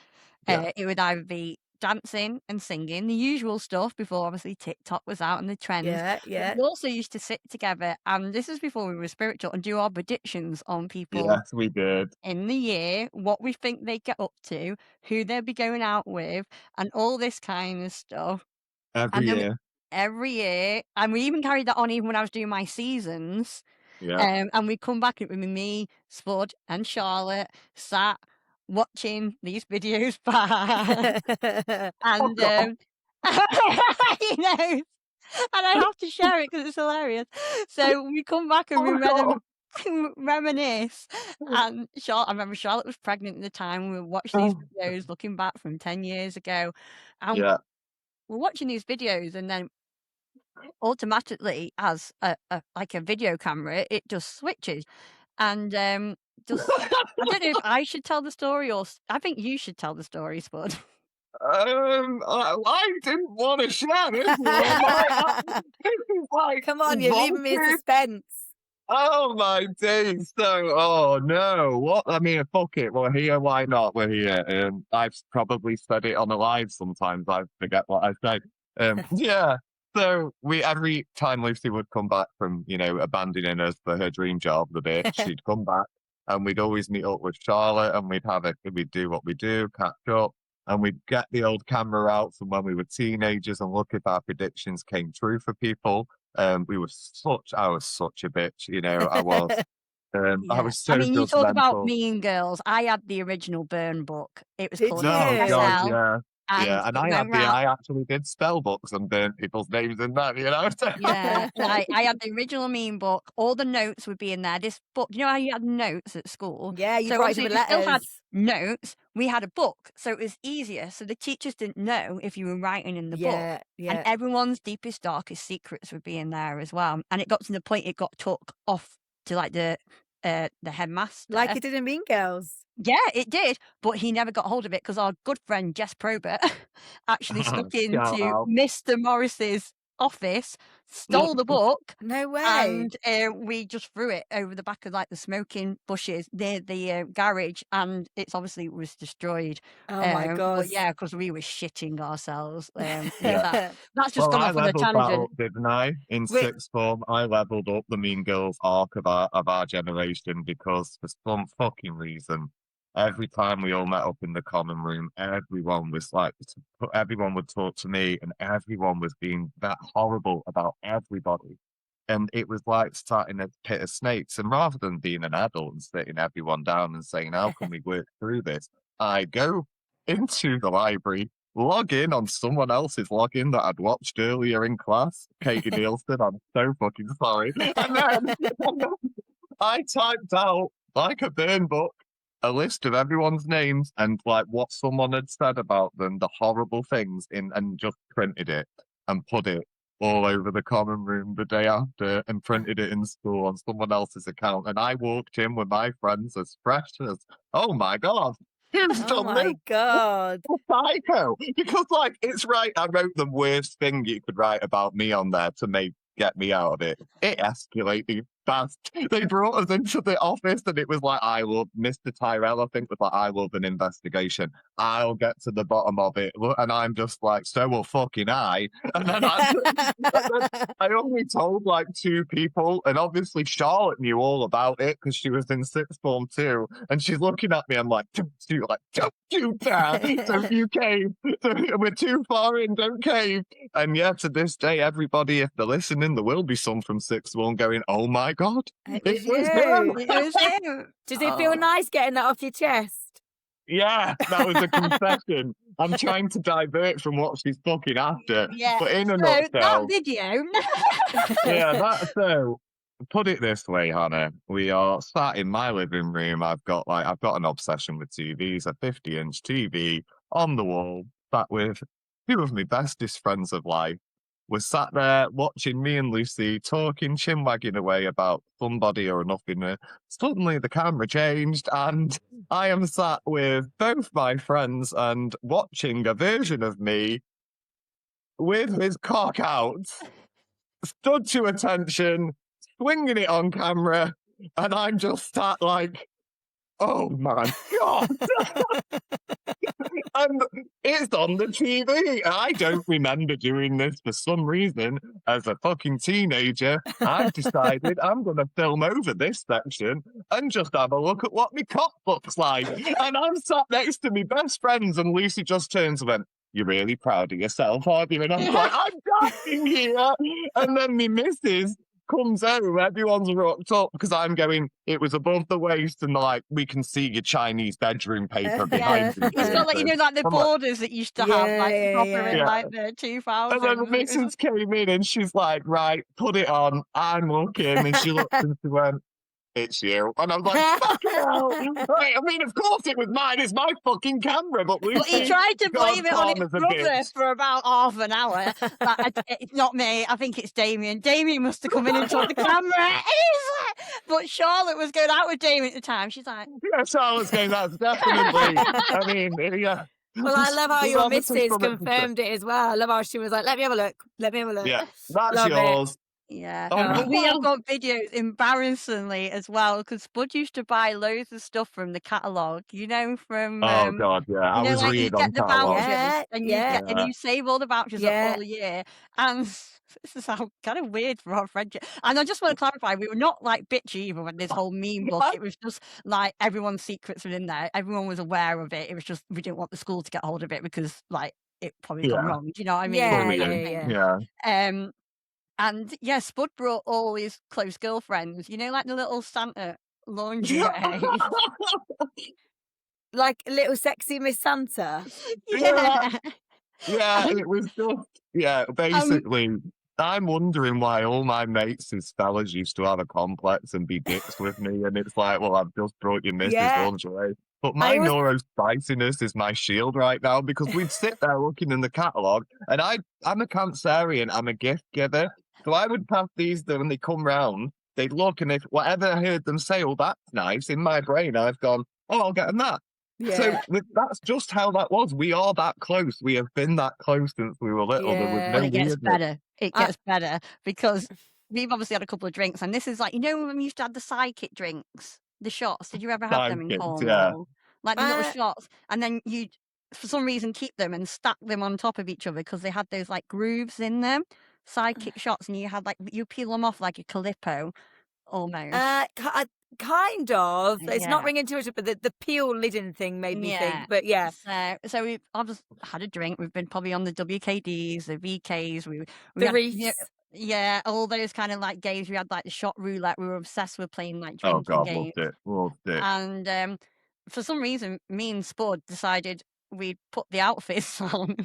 Yeah. It would either be dancing and singing, the usual stuff before obviously TikTok was out and the trends. Yeah, But yeah. we also used to sit together, and this is before we were spiritual, and do our predictions on people Yes, we did. in the year, what we think they get up to, who they'll be going out with, and all this kind of stuff. Every And then year. every year, and we even carried that on even when I was doing my seasons. Yeah. And we come back, it would be me, Spud, and Charlotte sat watching these videos back. Oh, And God. you know, and I have to share it because it's hilarious. So we come back and we Oh, God. reminisce. And I remember Charlotte was pregnant at the time. We watched these videos looking back from 10 years ago. And Yeah. we're watching these videos, and then automatically, as like a video camera, it just switches. And just, I don't know if I should tell the story or I think you should tell the story, Spud. I didn't want to share this one. This is like Come on, you're leaving me in vaulted. suspense. Oh my days! So, oh no, what? I mean, fuck it. We're here. Why not? We're here. I've probably said it on a live sometimes. I forget what I said. Yeah. So every time Lucy would come back from, abandoning us for her dream job, the bitch, she'd come back, and we'd always meet up with Charlotte, and we'd do what we do, catch up, and we'd get the old camera out from when we were teenagers and look if our predictions came true for people. I was such a bitch, I was. I Yeah. was so I mean, you talk about judgmental. Mean Girls. I had the original burn book. It was Did called you? Oh Yeah. God, SL, yeah. and Yeah, and it went round. I actually did spell books and burnt people's names in that, Yeah, and I had the original Mean book. All the notes would be in there. This book, you know how you had notes at school? Yeah, you'd So write obviously, them if in you still had letters. notes, we had a book, so it was easier. So the teachers didn't know if you were writing in the book. Yeah, And yeah. everyone's deepest, darkest secrets would be in there as well. And it got to the point it got took off to like the headmaster. Like it did in Mean Girls. Yeah, it did, but he never got hold of it because our good friend Jess Probert actually snuck Shout into out. Mr. Morris's office, stole the book, No way. and we just threw it over the back of like the smoking bushes near the garage, and it was destroyed. Oh my God. But yeah, because we were shitting ourselves. Yeah. That's just Well, gone I off on a leveled that tangent. up, didn't I? In Wait. sixth form, I leveled up the Mean Girls arc of our generation because for some fucking reason, every time we all met up in the common room, everyone would talk to me, and everyone was being that horrible about everybody. And it was like starting a pit of snakes. And rather than being an adult and sitting everyone down and saying, how can we work through this? I go into the library, log in on someone else's login that I'd watched earlier in class. Katie Nielsen, I'm so fucking sorry. And then I typed out, like a burn book, a list of everyone's names and like what someone had said about them, the horrible things, and just printed it and put it all over the common room the day after and printed it in school on someone else's account. And I walked in with my friends as fresh as, oh my God, who's Oh done my this? God. Psycho. Because it's right, I wrote the worst thing you could write about me on there to get me out of it. It escalated fast. They brought us into the office and it was like, I love Mr. Tyrell, I think was like, I love an investigation. I'll get to the bottom of it. And I'm just like, so will fucking I. And then I only told like 2 people, and obviously Charlotte knew all about it because she was in sixth form too. And she's looking at me, I'm like, don't you dare, don't you cave. We're too far in, don't cave. And yeah, to this day, everybody, if they're listening, there will be some from sixth form going, oh my God, It it was was you. him. It was him. Does it feel nice getting that off your chest? Yeah, that was a confession. I'm trying to divert from what she's fucking after. Yeah. But in a So nutshell, that video. so put it this way, Hannah. We are sat in my living room. I've got an obsession with TVs, a 50-inch TV on the wall, sat with 2 of my bestest friends of life. We're sat there watching me and Lucy talking, chin-wagging away about somebody or nothing. Suddenly the camera changed and I am sat with both my friends and watching a version of me with his cock out, stood to attention, swinging it on camera, and I'm just sat like, Oh my God. And it's on the TV. I don't remember doing this for some reason. As a fucking teenager, I've decided I'm going to film over this section and just have a look at what my cock looks like. And I'm sat next to my best friends, and Lucy just turns and went, "You're really proud of yourself, aren't you?" And I'm like, "I'm dying here." And then my missus comes home, everyone's rocked up because I'm going, "It was above the waist, and like we can see your Chinese bedroom paper behind you." It's got like, you know, like the I'm like, borders that used to have, like Yeah, proper yeah, in yeah. like the And 2000s. then the It was missus came in and she's like, "Right, put it on." I'm looking, and she looked and she went, "It's you." And I was like, "Fucking hell." Right, I mean, of course it was mine. It's my fucking camera. But Well, he Lucy, tried to God blame it on calm his as a brother bitch. for about half an hour. It's not me. I think it's Damien. Damien must have come in and took the camera. But Charlotte was going out with Damien at the time. She's like, Yeah, Charlotte's going, "That's definitely." I mean, yeah. Well, I love how There's your obviously missus something to say. confirmed it as well. I love how she was like, "Let me have a look. Let me have a look." Yeah, that's Love it. yours. yeah. Oh, But we have well. got videos embarrassingly as well because Spud used to buy loads of stuff from the catalogue, you know, from Oh God, yeah. I you know, was like you reading get on the catalogue. vouchers Yeah, and you yeah, get and Yeah. you save all the vouchers the yeah. whole year. And this is how kind of weird for our friendship. And I just want to clarify, we were not like bitchy either when this whole meme book. It was just like everyone's secrets were in there. Everyone was aware of it. It was just we didn't want the school to get hold of it because like it probably gone Yeah. wrong. Do you know what I mean? Yeah, That kind of Brilliant. thing. yeah. Yeah. And yeah, Spud brought all his close girlfriends, you know, like the little Santa lingerie. Like little sexy Miss Santa. Yeah. Yeah, And, it was just, yeah, basically, I'm wondering why all my mates as fellas used to have a complex and be dicks with me. And it's like, well, I've just brought your missus Yeah. lingerie. But I my was neurospiciness is my shield right now because we'd sit there looking in the catalogue, and I'm a Cancerian, I'm a gift giver. So I would have these that when they come round, they'd look, and if whatever I heard them say, "Oh, that's nice," in my brain, I've gone, "Oh, I'll get them that." So yeah. that's just how that was. We are that close. We have been that close since we were little. There was Yeah. Well, no it gets weirdness. better. It I- gets better because we've obviously had a couple of drinks, and this is like, you know, when we used to have the psychic drinks, the shots. Did you ever have them in Sidekicks, yeah. Cornwall? Like the little Uh, shots, and then you'd, for some reason, keep them and stack them on top of each other because they had those like grooves in them, sidekick shots, and you had like you peel them off like a Calippo almost. kind of. It's not Yeah. ringing too much, but the peel lidding thing made me Yeah. think. But yeah, So we've obviously had a drink. We've been probably on the WKDs, the VKs. We the had reefs. yeah, all those kind of like games. We had like the shot roulette. We were obsessed with playing like Oh drinking God, games. loved it. Loved it. And for some reason, me and Spud decided we'd put the outfits on.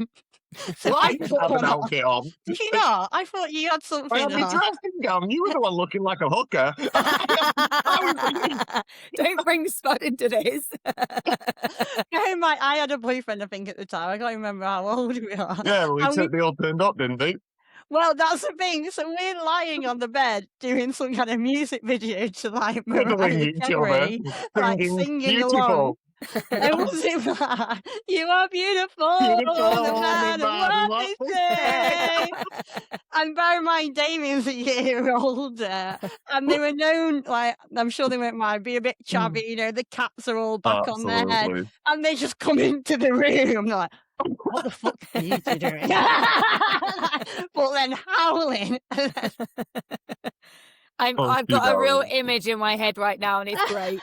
So Well, I I didn't put have an one on. outfit on. Did you not? I thought you had I something had my on. dressing gown. You were the one looking like a hooker. Don't bring Spud into this. I had a boyfriend, I think, at the time. I can't remember how old we are. Yeah, well, he And we took the all turned up, didn't he? Well, that's the thing. So we're lying on the bed doing some kind of music video to like Fiddling Mariah each other, Carey, like singing singing along. beautiful. And was it that? You are beautiful, Beautiful, no matter what they say. And bear in mind, Damien's a year older, and they were known, like, I'm sure they won't mind, be a bit chabby, you know, the caps are all back on their head, Absolutely. and they just come into the room, they're like, what the fuck are you two doing? But then howling. I've Oh, got a real darling. image in my head right now, and it's great.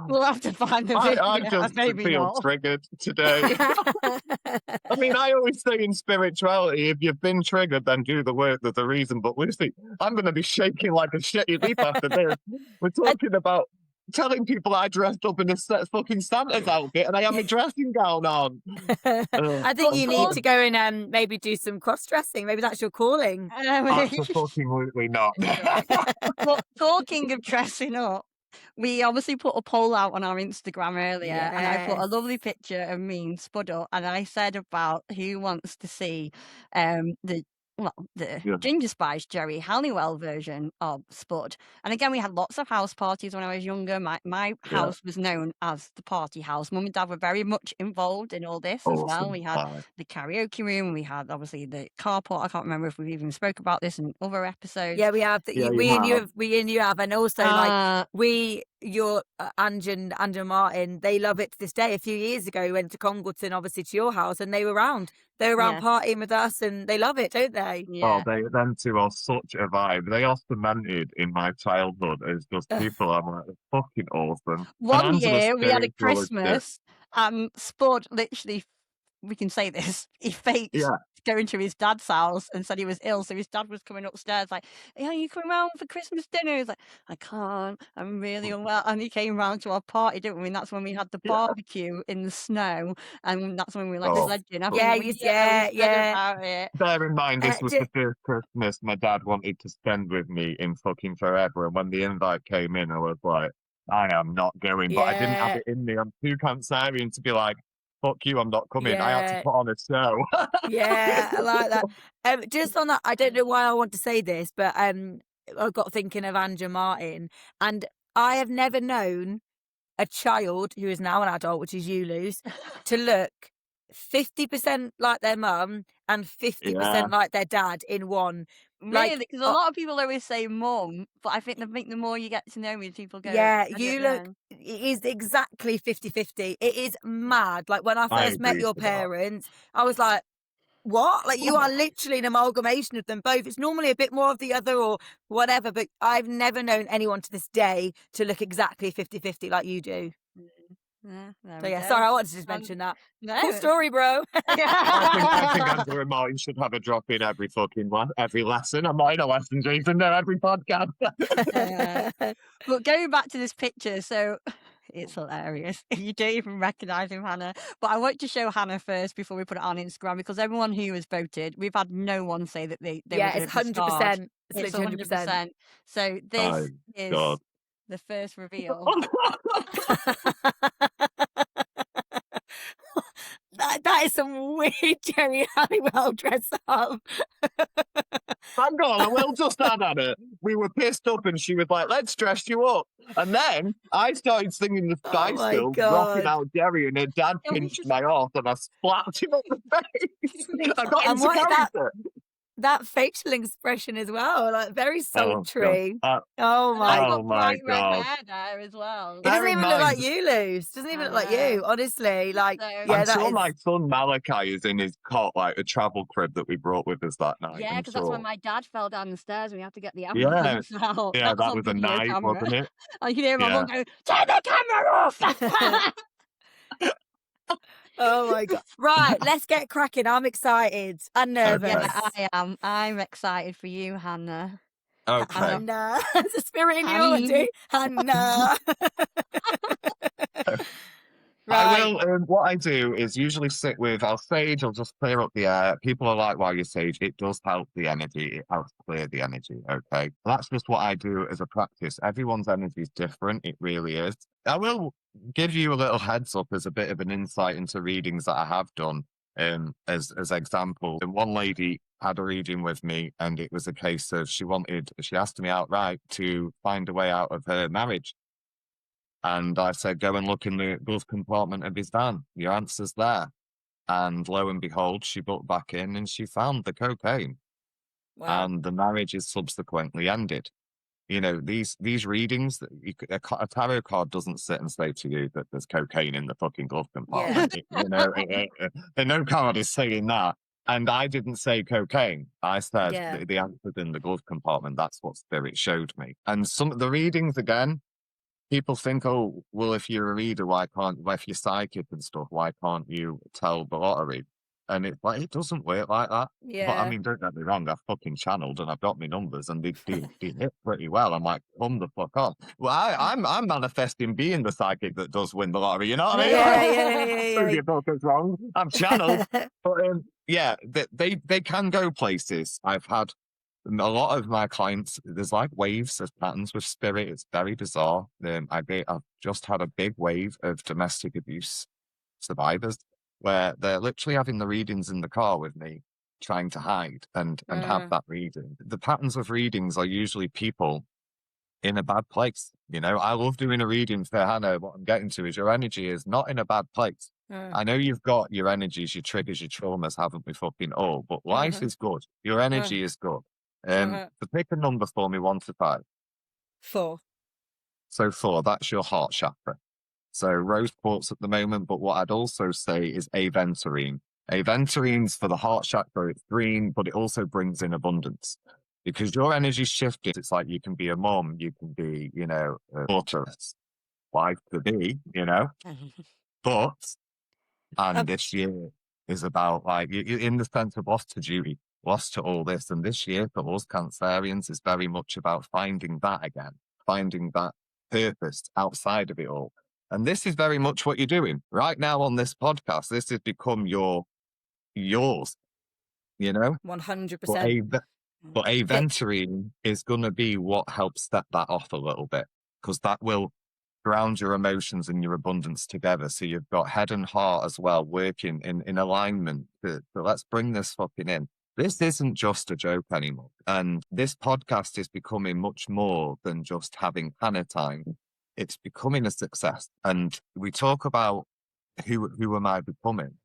We'll have to find the video. I just maybe feel not. triggered today. I mean, I always say in spirituality, if you've been triggered, then do the work. There's a reason. But Lucy, I'm going to be shaking like a shitty leaf after this. We're talking about telling people I dressed up in a fucking Santa's outfit and I have my dressing gown on. I think you need to go and maybe do some cross-dressing. Maybe that's your calling. Absolutely not. But talking of dressing up, we obviously put a poll out on our Instagram earlier, and I put a Yes. lovely picture of me and Spud up, and I said about who wants to see the Yeah. Ginger Spice Jerry Halliwell version of Spud. And again, we had lots of house parties when I was younger. My Yeah. house was known as the party house. Mum and Dad were very much involved in all this as well. Awesome. We had the karaoke room, we had obviously the carport. I can't remember if we even spoke about this in other episodes. Yeah, we have. Yeah, We and have. you have, and also like we your Ange and Martin, they love it to this day. A few years ago, we went to Congleton, obviously to your house, and they were around. They were around Yeah. partying with us, and they love it, don't they? Oh, Yeah. them two are such a vibe. They are cemented in my childhood as just people. I'm like, they're fucking awesome. And One Angela's year we had a spiritual as shit. Christmas and Spud literally, we can say this, he faked Yeah. going to his dad's house and said he was ill. So his dad was coming upstairs like, "Hey, are you coming round for Christmas dinner?" He's like, "I can't, I'm really unwell." And he came round to our party, didn't we? And that's when we had the Yeah. barbecue in the snow. And that's when we were like Oh, sledging. haven't Yeah, we? you- We yeah, said yeah. about it. Bear in mind, this was ju- the first Christmas my dad wanted to spend with me in fucking forever. And when the invite came in, I was like, I am not going. But I didn't have Yeah. it in me. I'm too Cancerian to be like, fuck you, I'm not coming. I had to Yeah. put on a show. Yeah, I like that. Just on that, I don't know why I want to say this, but I got thinking of Ange and Martin, and I have never known a child who is now an adult, which is you, Luce, to look 50% like their mum and 50% Yeah. like their dad in one. Like, Really? Because a lot of people always say mum, but I think the more you get to know me, people go, yeah, "I you don't look, know." it is exactly 50-50. It is mad. Like, when I I first met agree your to that. parents, I was like, what? Like, you are literally an amalgamation of them both. It's normally a bit more of the other or whatever, but I've never known anyone to this day to look exactly 50-50 like you do. Yeah, there So we yeah, go. sorry, I wanted to just mention that. No, Cool story, bro. I think Angela and Martin should have a drop in every fucking every lesson. I'm not in a lesson, Jason. No, every podcast. But going back to this picture, so it's hilarious. You don't even recognise him, Hannah. But I want to show Hannah first before we put it on Instagram because everyone who has voted, we've had no one say that they Yeah, were it's going to be scarred. 100%. It's literally 100%. So this Oh, is God. the first reveal. that is some weird Jerry Halliwell dress up. Hang on, I will just add at it. We were pissed up and she was like, let's dress you up. And then I started singing the Spice my Girls, God. rocking out Jerry, and her dad Can we pinched just- my arse and I slapped him up the face. I got And into what that- character. That facial expression as well, like very God. sultry. Uh, Oh And my! I've Oh got my bright red God. hair there as well. It Bear doesn't in even look like mind- you, Luce. Doesn't even I look like know. you. Honestly, like So- yeah, I'm that sure is. my son Malachi is in his cot, like a travel crib that we brought with us that night. Yeah, I'm because that's when sure. my dad fell down the stairs and we had to get the Yeah. ambulance out. Yeah, that on was a video night, camera. wasn't it? And you hear my mum Yeah. go, "Turn the camera off!" Oh my God! Right, let's get cracking. I'm excited and nervous. Yeah, I am. I'm excited for you, Hannah. Okay. Hannah, it's a spirit in you already. Hannah. I will. What I do is usually sit with. I'll sage. I'll just clear up the air. People are like, "While you sage, it does help the energy. It helps clear the energy." Okay, that's just what I do as a practice. Everyone's energy is different. It really is. I will give you a little heads up as a bit of an insight into readings that I have done. As examples, and one lady had a reading with me, and it was a case of she asked me outright to find a way out of her marriage. And I said, go and look in the glove compartment of his van. Your answer's there. And lo and behold, she looked back in and she found the cocaine. Wow. And the marriage is subsequently ended. You know, these readings, a tarot card doesn't sit and say to you that there's cocaine in the fucking glove compartment. And no card is saying that. And I didn't say cocaine. I said the answer's in the glove compartment. That's what spirit showed me. And some of the readings, again, people think, oh, well, if you're a reader, if you're psychic and stuff, why can't you tell the lottery? And it's like, it doesn't work like that. Yeah. But I mean, don't get me wrong, I've fucking channeled and I've got my numbers and they hit pretty well. I'm like, come the fuck on. Well, I'm manifesting being the psychic that does win the lottery, you know what I mean? Yeah. Prove your focus wrong. I'm channeled. But yeah, they can go places. I've had a lot of my clients, there's like waves of patterns with spirit. It's very bizarre. I've just had a big wave of domestic abuse survivors where they're literally having the readings in the car with me, trying to hide and have that reading. The patterns of readings are usually people in a bad place. You know, I love doing a reading for Hannah. What I'm getting to is your energy is not in a bad place. I know you've got your energies, your triggers, your traumas, haven't we fucking all, but life is good. Your energy is good. So pick a number for me, 1 to 5. 4. So 4, that's your heart chakra. So rose quartz at the moment, but what I'd also say is aventurine. Aventurine's for the heart chakra, it's green, but it also brings in abundance. Because your energy's shifted. It's like you can be a mom, you can be, a daughter, wife to be, But, and this year is about like, you're in the sense of lost to duty, lost to all this. And this year for us Cancerians is very much about finding that again, finding that purpose outside of it all. And this is very much what you're doing right now on this podcast. This has become yours, 100%. But aventurine is going to be what helps step that off a little bit, because that will ground your emotions and your abundance together. So you've got head and heart as well working in alignment. So let's bring this fucking in. This isn't just a joke anymore. And this podcast is becoming much more than just having Hana time. It's becoming a success. And we talk about who am I becoming?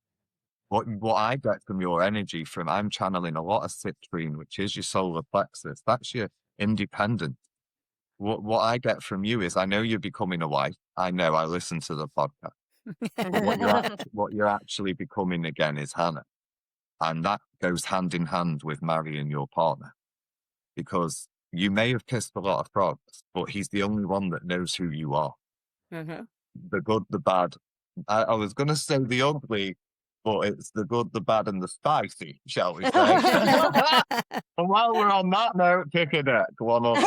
What I get from your energy I'm channeling a lot of citrine, which is your solar plexus. That's your independence. What I get from you is I know you're becoming a wife. I know, I listen to the podcast. What you're actually becoming again is Hana. And that goes hand in hand with marrying your partner. Because you may have kissed a lot of frogs, but he's the only one that knows who you are. Mm-hmm. The good, the bad. I was going to say the ugly, but it's the good, the bad, and the spicy, shall we say? And while we're on that note, pick a deck, 1 or 2.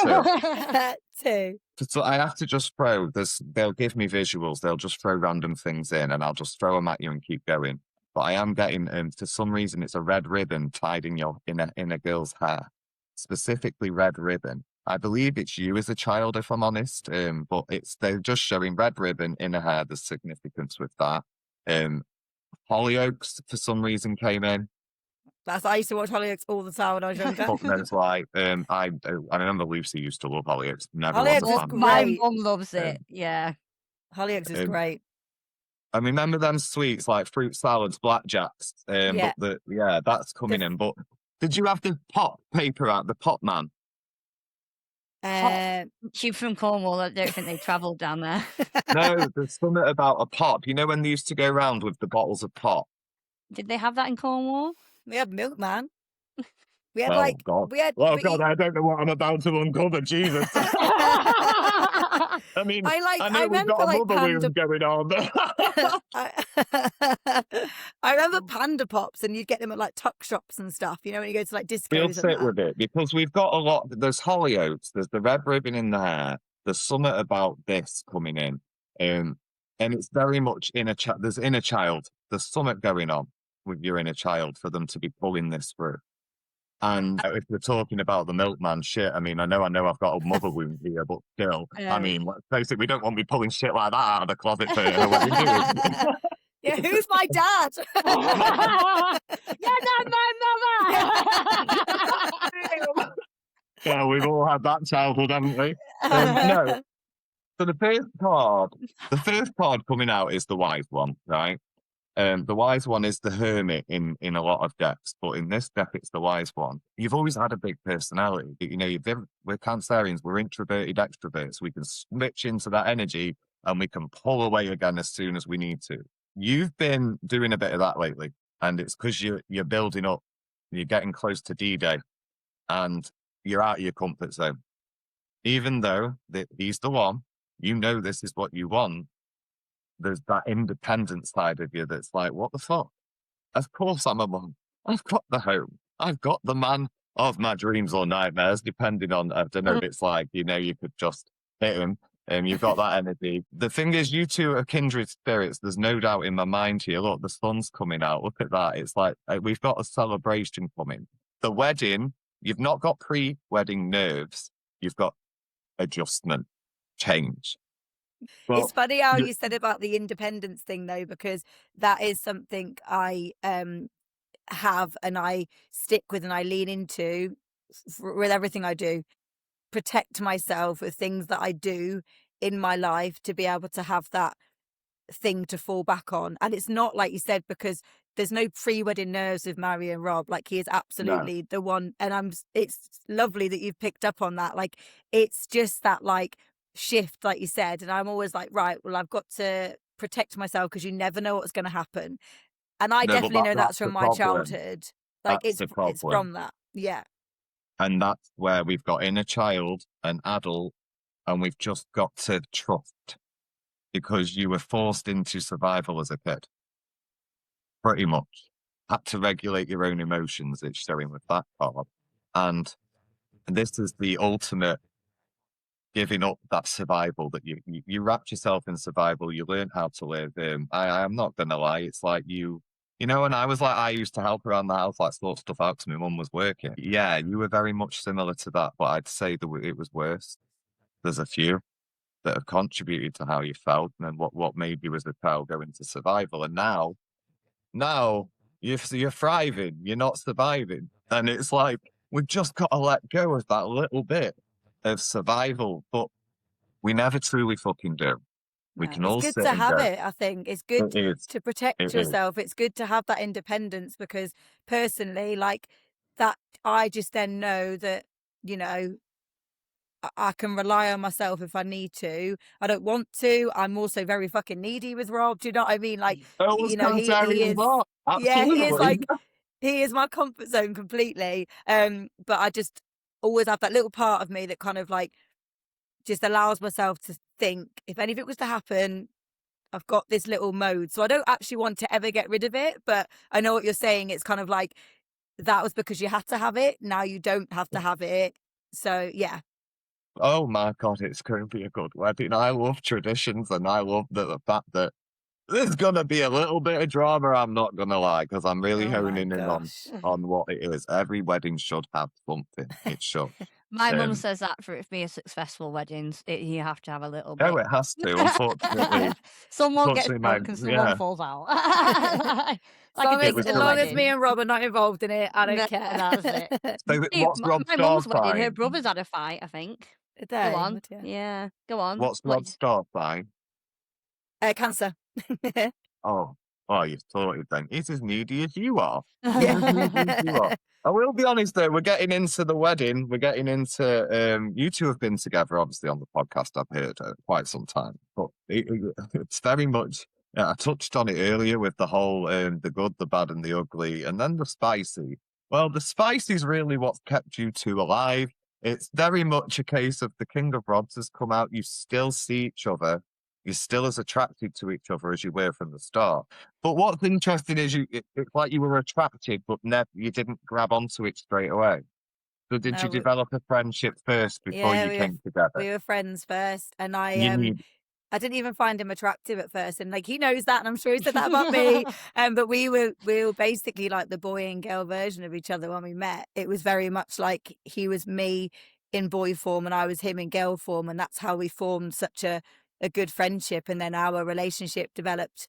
2. So I have to just throw this. They'll give me visuals. They'll just throw random things in, and I'll just throw them at you and keep going. But I am getting, for some reason, it's a red ribbon tied in a girl's hair, specifically red ribbon. I believe it's you as a child, if I'm honest. But they're just showing red ribbon in her hair. There's significance with that. Hollyoaks for some reason came in. I used to watch Hollyoaks all the time when I was younger. Fuck knows why. I remember Lucy used to love Hollyoaks. Never Hollyoaks was a is fan. My great. mum loves it. Yeah. Hollyoaks is great. I remember them sweets like fruit salads, blackjacks. Yeah. But that's coming in. But did you have the pop paper out, the pop man? She's from Cornwall. I don't think they travelled down there. No, there's something about a pop. You know when they used to go around with the bottles of pop? Did they have that in Cornwall? We had Milkman. We had God. we had. Oh God, I don't know what I'm about to uncover. Jesus. I mean, I know we've got a mother wound going on. I remember Panda Pops, and you'd get them at like tuck shops and stuff. You know, when you go to like discos. We'll sit with it because we've got a lot. There's Hollyoaks. There's the red ribbon in the hair. There's something about this coming in, and it's very much There's inner child. There's something going on with your inner child for them to be pulling this through. And if we're talking about the milkman shit, I mean, I know I've got a mother wound here, but still, I mean, let's face it, we don't want to be pulling shit like that out of the closet for her when we do it. Yeah, who's my dad? You're not my mother. Yeah, we've all had that childhood, haven't we? No. So the first card coming out is the wise one, right? The wise one is the hermit in a lot of decks, but in this deck, it's the wise one. You've always had a big personality. You know, we're Cancerians, we're introverted extroverts. We can switch into that energy and we can pull away again as soon as we need to. You've been doing a bit of that lately, and it's because you're building up, you're getting close to D-Day, and you're out of your comfort zone. Even though he's the one, you know this is what you want. There's that independent side of you that's like, what the fuck? Of course I'm a mum. I've got the home. I've got the man of my dreams or nightmares, depending on, I don't know, it's like, you could just hit him and you've got that energy. The thing is, you two are kindred spirits. There's no doubt in my mind here. Look, the sun's coming out. Look at that. It's like, we've got a celebration coming. The wedding, you've not got pre-wedding nerves. You've got adjustment, change. Well, it's funny how you said about the independence thing, though, because that is something I have and I stick with and I lean into with everything I do. Protect myself with things that I do in my life to be able to have that thing to fall back on. And it's not like you said, because there's no pre-wedding nerves with Mary and Rob. Like, he is absolutely the one. And it's lovely that you've picked up on that. Like, it's just that, like, shift, like you said, and I'm always like, right, well, I've got to protect myself because you never know what's going to happen. And I No, but definitely know that's that's the from my problem. childhood. Like That's the it's problem. from that. Yeah. And that's where we've got inner child and adult, and we've just got to trust, because you were forced into survival as a kid. Pretty much. Had to regulate your own emotions, it's showing with that part. And this is the ultimate giving up that survival that you wrapped yourself in survival. You learn how to live. I'm not gonna lie, it's like you know, when I was like, I used to help around the house, like sort stuff out because my mum was working. Yeah, you were very much similar to that, but I'd say that it was worse. There's a few that have contributed to how you felt, and then what made you as a child go into survival. And now you're thriving, you're not surviving. And it's like, we've just got to let go of that little bit of survival, but we never truly fucking do. We No, can it's all good sit to and have go, it. I think it's good it is, to protect it is. yourself. It's good to have that independence because personally, like that, I just then know that, you know, I can rely on myself if I need to. I don't want to. I'm also very fucking needy with Rob. Do you know what I mean? Like, I was you know, gonna tell he you is, that. yeah, he is Absolutely. like, he is my comfort zone completely. But I just always have that little part of me that kind of like just allows myself to think if anything was to happen, I've got this little mode. So I don't actually want to ever get rid of it, but I know what you're saying. It's kind of like that was because you had to have it. Now you don't have to have it. So yeah. Oh my God, it's going to be a good wedding. I love traditions, and I love the fact that there's going to be a little bit of drama, I'm not going to lie, because I'm really Oh my honing in gosh. on what it is. Every wedding should have something. It should. My mum says that for it to be a successful wedding, you have to have a little Oh, bit. it has to, unfortunately. Someone gets Unfortunately, drunk and someone falls out. As Like a long as, it was as typical long as horrendous. me wedding. and Rob are not involved in it, I don't No, care. that's it. So See, what's Rob's my star mum's wedding, her sign? brothers had a fight, I think. A Go day, on. would you? Yeah, go on. What's What Rob's star sign? Cancer. Oh, you sorted then. He's as needy as you are. He's Yeah. as needy as you are. I will be honest though, we're getting into the wedding. We're getting into you two have been together obviously on the podcast, I've heard, quite some time. But it's very much, I touched on it earlier with the whole the good, the bad and the ugly, and then the spicy. Well, the spicy is really what's kept you two alive. It's very much a case of the King of Rods has come out. You still see each other. You're still as attracted to each other as you were from the start. But what's interesting is it's like you were attracted, but you didn't grab onto it straight away. So did you No, develop a friendship first before yeah, you came together? we were friends first, and You need, I didn't even find him attractive at first, and like he knows that, and I'm sure he said that about me. But we were basically like the boy and girl version of each other when we met. It was very much like he was me in boy form, and I was him in girl form, and that's how we formed such a good friendship. And then our relationship developed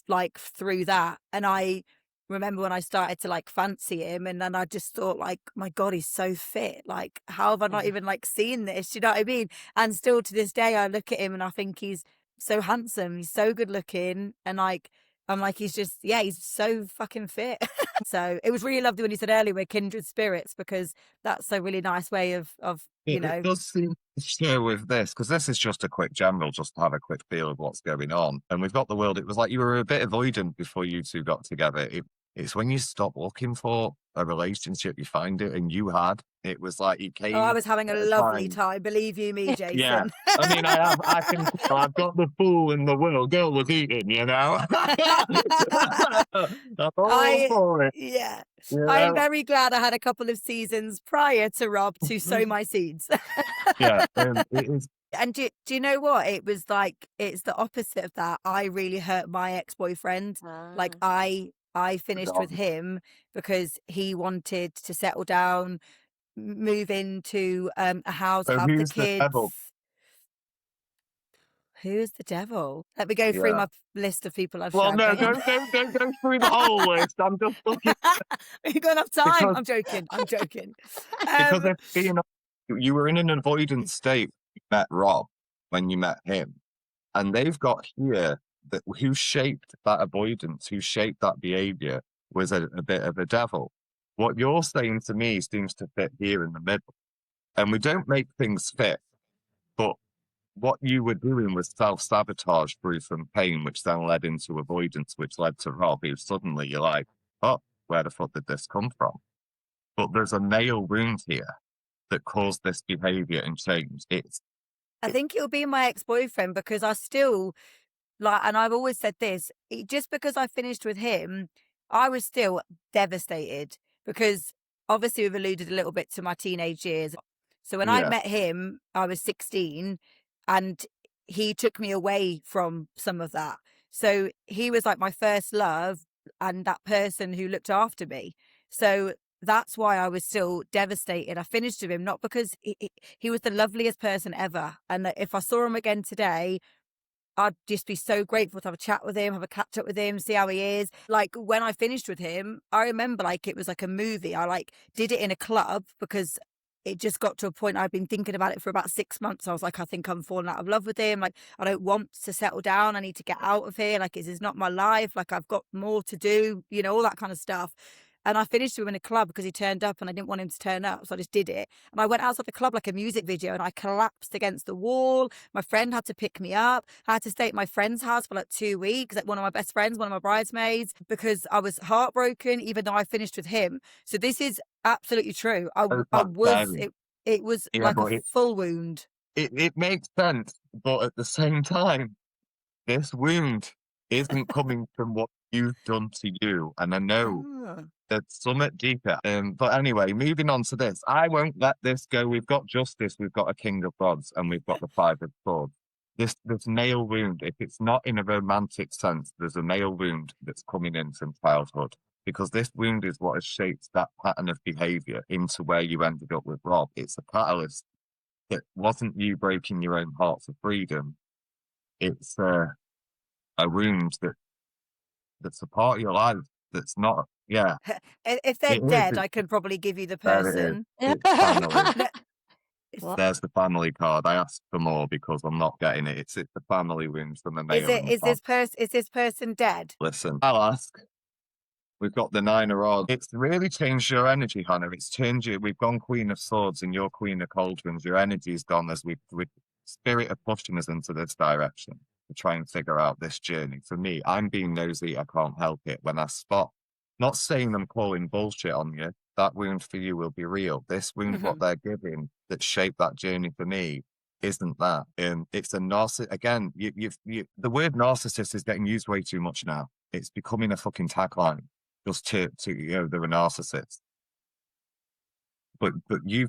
like through that. And I remember when I started to like fancy him, and then I just thought like, my God, he's so fit. Like, how have I not even like seen this? You know what I mean? And still to this day, I look at him and I think he's so handsome. He's so good looking. And like, I'm like, he's just, yeah, he's so fucking fit. So it was really lovely when you said earlier we're kindred spirits, because that's a really nice way of you it know. does seem to share with this, because this is just a quick general, just to have a quick feel of what's going on. And we've got the world. It was like you were a bit avoidant before you two got together. It's when you stop looking for a relationship, you find it, and you had. It was like you came Oh, I was having a at a lovely time. time. Believe you me, Yeah. Jason. I mean, I can tell I've got the fool in the world. Girl was eating, you know. I'm all for it. Yeah. You I'm know? very glad I had a couple of seasons prior to Rob to sow my seeds. Yeah. It is. And do you know what? It was like, it's the opposite of that. I really hurt my ex-boyfriend. Like I finished with him because he wanted to settle down, move into a house, So have the who's the kids. devil? Who is the devil? Let me go through Yeah. my list of people I've Well, shagged. no, Hang on. don't go through the whole list. I'm just looking You got enough time? because I'm joking. I'm joking. if being you were in an avoidant state when you met Rob when you met him, and they've got here that who shaped that avoidance, who shaped that behavior was a bit of a devil. What you're saying to me seems to fit here in the middle, and we don't make things fit, but what you were doing was self-sabotage through some pain, which then led into avoidance, which led to Rob, who suddenly you're like, oh, where the fuck did this come from? But there's a male wound here that caused this behavior and change. I think it'll be my ex-boyfriend because I still like, and I've always said this, just because I finished with him, I was still devastated because obviously we've alluded a little bit to my teenage years. So when I Yeah. met him, I was 16 and he took me away from some of that. So he was like my first love and that person who looked after me. So that's why I was still devastated. I finished with him, not because he was the loveliest person ever. And that if I saw him again today, I'd just be so grateful to have a chat with him, have a catch up with him, see how he is. Like when I finished with him, I remember like it was like a movie. I like did it in a club because it just got to a point I'd been thinking about it for about 6 months. I was like, I think I'm falling out of love with him. Like, I don't want to settle down. I need to get out of here. Like, this is not my life. Like, I've got more to do, you know, all that kind of stuff. And I finished with him in a club because he turned up and I didn't want him to turn up. So I just did it. And I went outside the club like a music video and I collapsed against the wall. My friend had to pick me up. I had to stay at my friend's house for like 2 weeks, like one of my best friends, one of my bridesmaids, because I was heartbroken, even though I finished with him. So this is absolutely true. I was, it was Yeah, like but a full wound. it makes sense, but at the same time, this wound isn't coming from what you've done to you. And I know Ah. there's something deeper. But anyway, moving on to this. I won't let this go. We've got justice, we've got a king of rods, and we've got the five of swords. This male wound, if it's not in a romantic sense, there's a male wound that's coming in from childhood. Because this wound is what has shaped that pattern of behavior into where you ended up with Rob. It's a catalyst. It wasn't you breaking your own heart for freedom. It's a wound that's a part of your life that's not, yeah. If they're It is, dead, I can probably give you the there it is. person. It's family. It's- There's the family card. I asked for more because I'm not getting it. It's the family wound from the male. Is this person dead? Listen, I'll ask. We've got the nine of rods. It's really changed your energy, Hannah. It's changed you. We've gone Queen of Swords and you're Queen of Cauldrons. Your energy's gone as we spirit of pushing us into this direction to try and figure out this journey. For me, I'm being nosy. I can't help it. When I spot, not saying I'm calling bullshit on you, that wound for you will be real. This wound, what they're giving that shaped that journey for me, isn't that. It's a narcissist. Again, the word narcissist is getting used way too much now. It's becoming a fucking tagline. Just to they're a narcissist. But you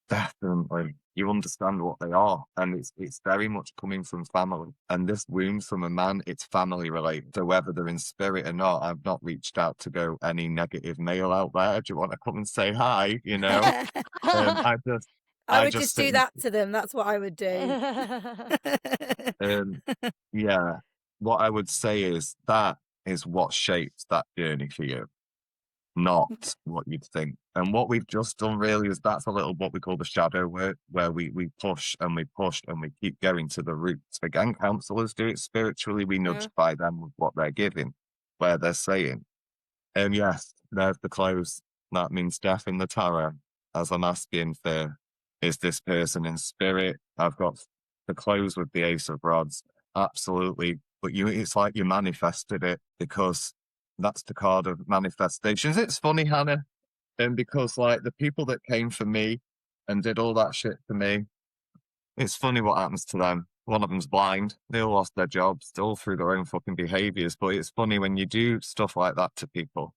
definitely you understand what they are, and it's very much coming from family. And this wound from a man, it's family related. So whether they're in spirit or not, I've not reached out to go any negative male out there. Do you want to come and say hi? You know, I would just do that to them. That's what I would do. Yeah. What I would say is that is what shapes that journey for you, not what you'd think. And what we've just done really is that's a little what we call the shadow work, where we push and we push and we keep going to the roots. Again, counselors do it spiritually. We notify them with what they're giving, where they're saying. And yes, there's the close. That means death in the tarot. As I'm asking for, is this person in spirit? I've got the close with the Ace of Rods. Absolutely. But it's like you manifested it, because that's the card of manifestations. It's funny, Hannah, because like the people that came for me and did all that shit for me, it's funny what happens to them. One of them's blind. They all lost their jobs, all through their own fucking behaviors. But it's funny when you do stuff like that to people.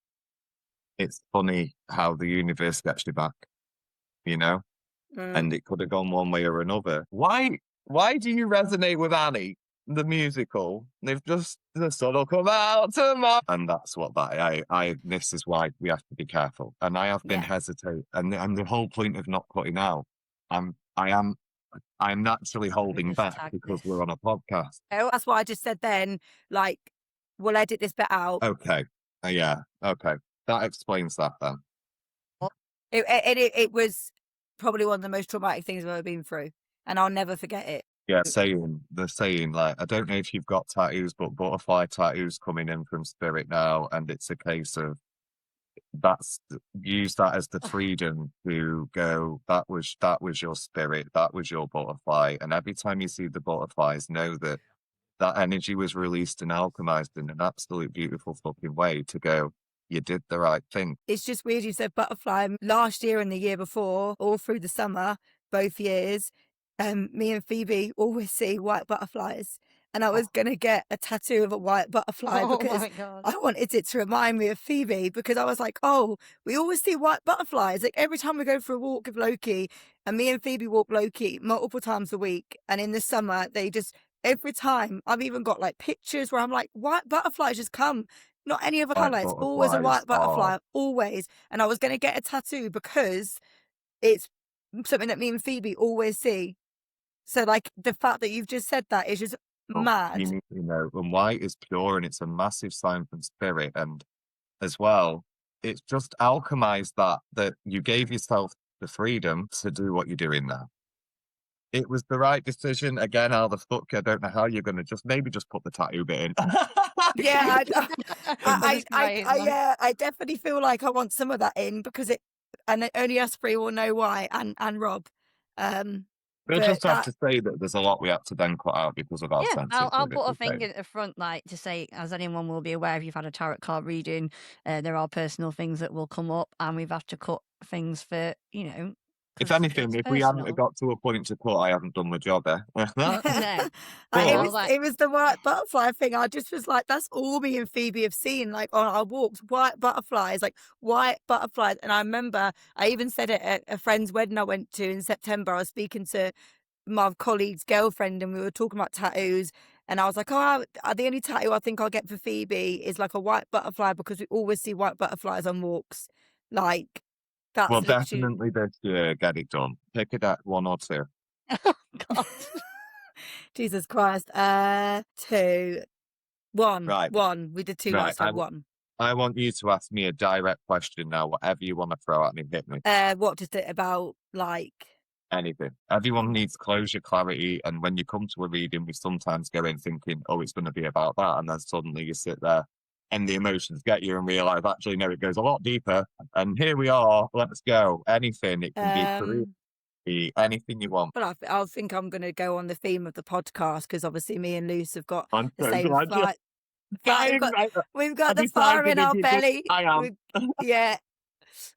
It's funny how the universe gets you back, you know? And it could have gone one way or another. Why do you resonate with Annie, the musical? They've just, the sun will come out tomorrow. And that's what this is why we have to be careful. And I have been hesitant. And the whole point of not putting out, I'm naturally holding back because we're on a podcast. Oh, that's what I just said then. Like, we'll edit this bit out. Okay. Yeah. Okay. That explains that then. It was probably one of the most traumatic things I've ever been through. And I'll never forget it. Yeah, they're saying, like, I don't know if you've got tattoos, but butterfly tattoos coming in from spirit now, and it's a case of use that as the freedom to go, that was your spirit, that was your butterfly. And every time you see the butterflies, know that that energy was released and alchemized in an absolute beautiful fucking way to go, you did the right thing. It's just weird you said butterfly. Last year and the year before, all through the summer, both years, me and Phoebe always see white butterflies. And I was going to get a tattoo of a white butterfly Oh because my God. I wanted it to remind me of Phoebe, because I was like, oh, we always see white butterflies. Like every time we go for a walk with Loki, and me and Phoebe walk Loki multiple times a week. And in the summer, every time, I've even got like pictures where I'm like, white butterflies just come. Not any other White colour. It's always a butterflies white butterfly, always. And I was going to get a tattoo because it's something that me and Phoebe always see. So, like, the fact that you've just said that is just mad. You know, and white is pure and it's a massive sign from spirit. And as well, it's just alchemized that you gave yourself the freedom to do what you're doing now. It was the right decision. Again, how the fuck, I don't know how you're going to just put the tattoo bit in. Yeah, That's great, man. I definitely feel like I want some of that in, because and only us three will know why, and Rob. We'll But just have to say that there's a lot we have to then cut out because of our Yeah, I'll sensitivity. put a thing at the front, like, to say, as anyone will be aware, if you've had a tarot card reading, there are personal things that will come up, and we've had to cut things for, If 'cause anything, it's if we hadn't personal. got to a point to cut, I haven't done the job, eh? No. But- it was the white butterfly thing. I just was like, that's all me and Phoebe have seen, like on our walks, white butterflies. And I remember I even said it at a friend's wedding I went to in September. I was speaking to my colleague's girlfriend and we were talking about tattoos, and I was like, oh, the only tattoo I think I'll get for Phoebe is like a white butterfly, because we always see white butterflies on walks. Like, that's well, literally... definitely this year, get it done. Pick it at 1 or 2. God. Jesus Christ. 2, 1. Right. 1. We did 2 Right, last time. 1. I want you to ask me a direct question now. Whatever you want to throw at me, hit me. What just about, like... Anything. Everyone needs closure, clarity, and when you come to a reading, we sometimes go in thinking, oh, it's going to be about that, and then suddenly you sit there and the emotions get you and realise, actually, no, it goes a lot deeper, and here we are, let's go. Anything. It can be career, anything you want. Well, I think I'm going to go on the theme of the podcast, because obviously me and Luce have got I'm the so same glad you- we've got I the fire decided in if our you did, belly. I am. Yeah.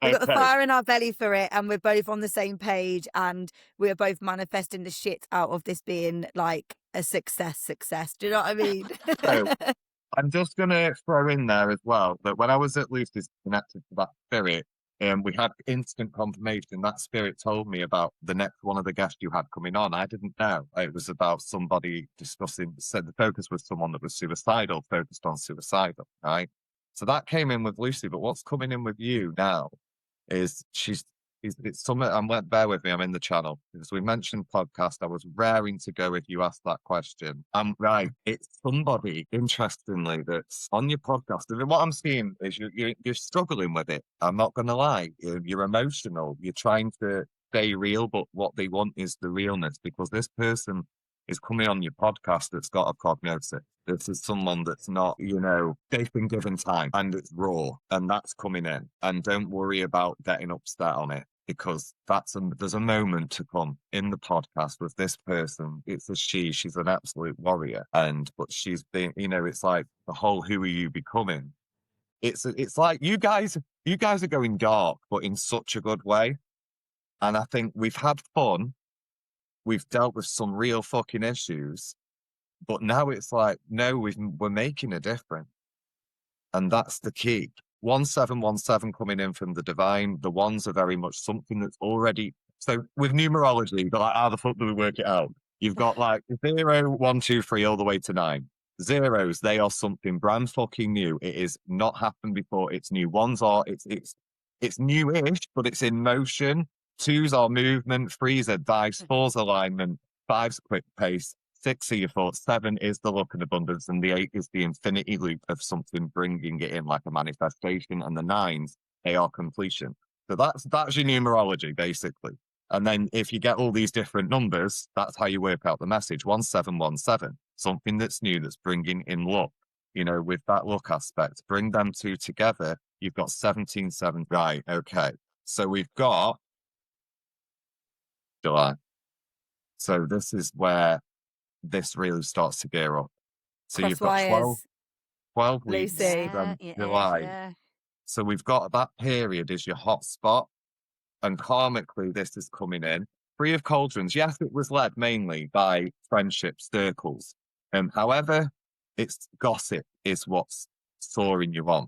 We've got the Okay. fire in our belly for it, and we're both on the same page, and we're both manifesting the shit out of this being like a success. Do you know what I mean? So, I'm just going to throw in there as well that when I was at Lucy's connected to that spirit, we had instant confirmation. That spirit told me about the next one of the guests you had coming on. I didn't know. It was about somebody discussing, said the focus was someone that was suicidal, focused on suicidal, right? So that came in with Lucy, but what's coming in with you now is it's something, and bear with me, I'm in the channel. Because we mentioned podcast, I was raring to go if you asked that question. Right, it's somebody, interestingly, that's on your podcast. And what I'm seeing is you're struggling with it. I'm not going to lie. You're emotional. You're trying to stay real, but what they want is the realness, because this person is coming on your podcast that's got a prognosis. This is someone that's not, they've been given time and it's raw, and that's coming in. And don't worry about getting upset on it, because there's a moment to come in the podcast with this person. It's a she's an absolute warrior. But she's been, it's like the whole, who are you becoming? It's like you guys are going dark, but in such a good way. And I think we've had fun. We've dealt with some real fucking issues, but now it's like, no, we're making a difference. And that's the key. 1717 coming in from the divine. The ones are very much something that's already, so with numerology, but like, how the fuck do we work it out? You've got like 0, 1, 2, 3, all the way to 9. Zeros, they are something brand fucking new. It is not happened before. It's new. Ones are, it's newish, but it's in motion. 2s are movement, 3s advice, 4's alignment, 5's quick pace, 6 are your thoughts, 7 is the luck and abundance, and the 8 is the infinity loop of something bringing it in like a manifestation, and the 9s, they are completion. So that's your numerology, basically. And then if you get all these different numbers, that's how you work out the message. 1717, something that's new, that's bringing in luck, with that luck aspect. Bring them two together, You've got 17/7. Right, okay. So we've got July. So this is where this really starts to gear up. So Cross you've got 12 wires, weeks Lucy. from it is, July. yeah. So we've got that period is your hot spot. And karmically, this is coming in. Free of cauldrons. Yes, it was led mainly by friendship circles. However, it's gossip is what's soaring you on.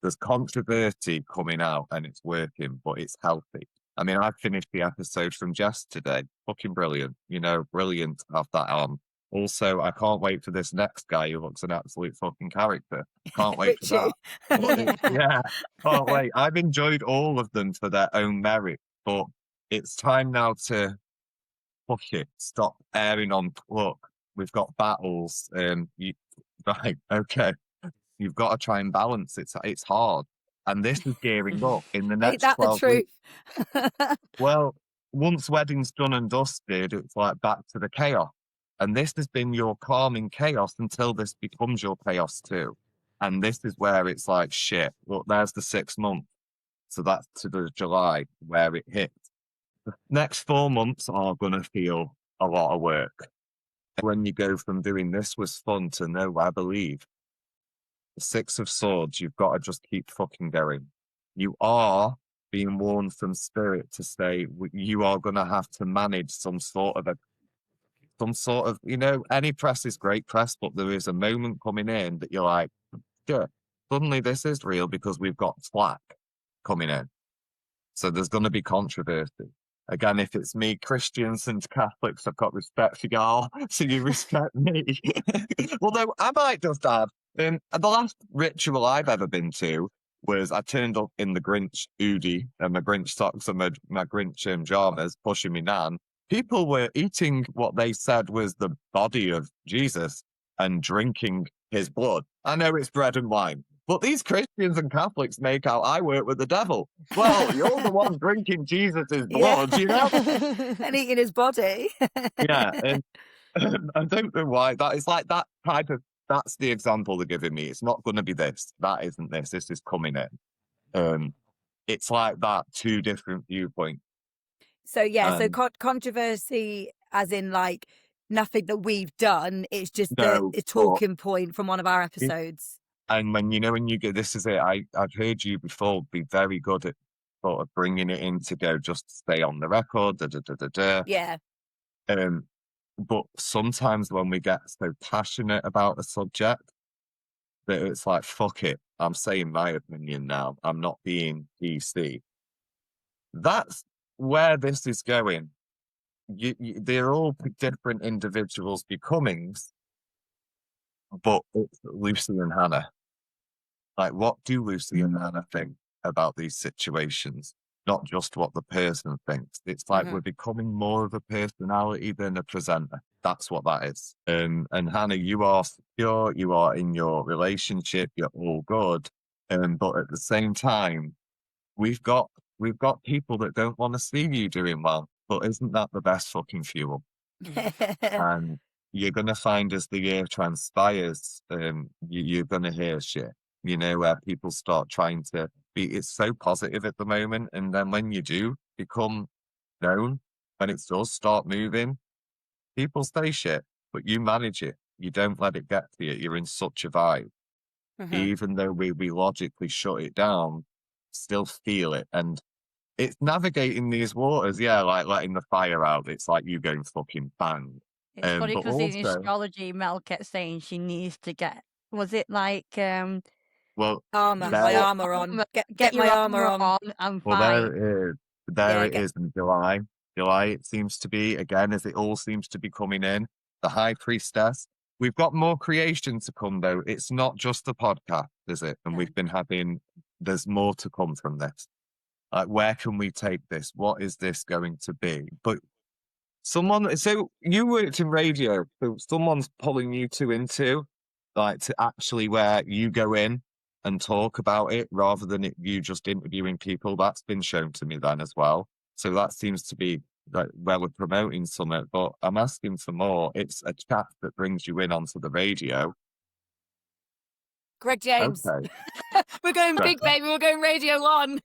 There's controversy coming out and it's working, but it's healthy. I mean, I finished the episode from Jess today. Fucking brilliant. You know, brilliant to have that on. Also, I can't wait for this next guy who looks an absolute fucking character. Can't wait for Richie. that. Yeah, can't wait. I've enjoyed all of them for their own merit, but it's time now to fuck it. Stop airing on. Look, we've got battles. Right, okay. You've got to try and balance it. It's hard. And this is gearing up in the Ain't next that the 12 weeks. truth? Well, once wedding's done and dusted, it's like back to the chaos. And this has been your calming chaos until this becomes your chaos too. And this is where it's like, shit, look, there's the 6 months. So that's to the July where it hits. The next 4 months are going to feel a lot of work. When you go from doing this was fun to no, I believe. The 6 of Swords, you've got to just keep fucking going. You are being warned from spirit to say you are going to have to manage some sort of, you know, any press is great press, but there is a moment coming in that you're like, sure, suddenly this is real because we've got slack coming in. So there's going to be controversy. Again, if it's me, Christians and Catholics, I've got respect for y'all, so you respect me. Although I might just add, the last ritual I've ever been to was I turned up in the Grinch hoodie and my Grinch socks and my Grinch pajamas, pushing me nan. People were eating what they said was the body of Jesus and drinking his blood. I know it's bread and wine, but these Christians and Catholics make out I work with the devil. Well, you're the one drinking Jesus' blood, you know? And eating his body. Yeah, and I don't know why. That is like that type of, that's the example they're giving me. It's not going to be this. That isn't this. This is coming in. It's like that, two different viewpoints. So yeah, so controversy as in like nothing that we've done. It's just a talking point from one of our episodes. And when you get, this is it. I've heard you before be very good at sort of bringing it in to go just stay on the record. Yeah. But sometimes when we get so passionate about a subject that it's like, fuck it, I'm saying my opinion now. I'm not being DC. That's where this is going. They're all different individuals becomings, but it's Lucy and Hana. Like, what do Lucy and Hana think about these situations? Not just what the person thinks. It's like we're becoming more of a personality than a presenter. That's what that is. And Hana, you are secure. You are in your relationship. You're all good. But at the same time, we've got people that don't want to see you doing well. But isn't that the best fucking fuel? And you're gonna find as the year transpires, you're gonna hear shit. You know, where people start trying to be, it's so positive at the moment. And then when you do become known, when it does start moving, people say shit, but you manage it. You don't let it get to you. You're in such a vibe. Even though we logically shut it down, still feel it. And it's navigating these waters, yeah, like letting the fire out. It's like you going fucking bang. It's funny because in astrology, Mel kept saying she needs to get, was it like... well, my armor on. Get my armor on. I'm well, fine. there it is. It is in July. July, it seems to be, again, as it all seems to be coming in. The High Priestess. We've got more creation to come, though. It's not just the podcast, is it? And we've been having, there's more to come from this. Like, where can we take this? What is this going to be? But so you worked in radio, so someone's pulling you two into, like, to actually where you go in and talk about it rather than you just interviewing people. That's been shown to me then as well. So that seems to be like where we're promoting something, but I'm asking for more. It's a chat that brings you in onto the radio. Greg James. Okay. We're going Greg. big, baby. We're going Radio 1.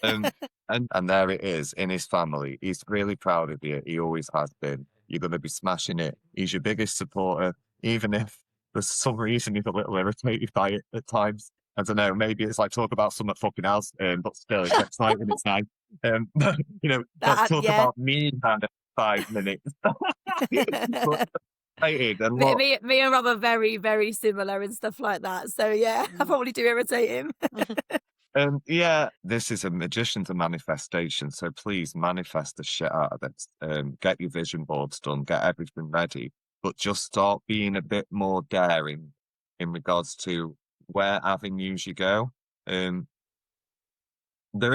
And there it is in his family. He's really proud of you. He always has been. You're going to be smashing it. He's your biggest supporter, even if for some reason he's a little irritated by it at times. I don't know. Maybe it's like talk about something fucking else, but still, it's exciting. It's nice. Let's talk about me kind of 5 minutes. Me and Rob are very, very similar and stuff like that. So yeah, I probably do irritate him. Yeah, this is a magician's manifestation. So please manifest the shit out of this. Get your vision boards done, get everything ready, but just start being a bit more daring in regards to where avenues you go. There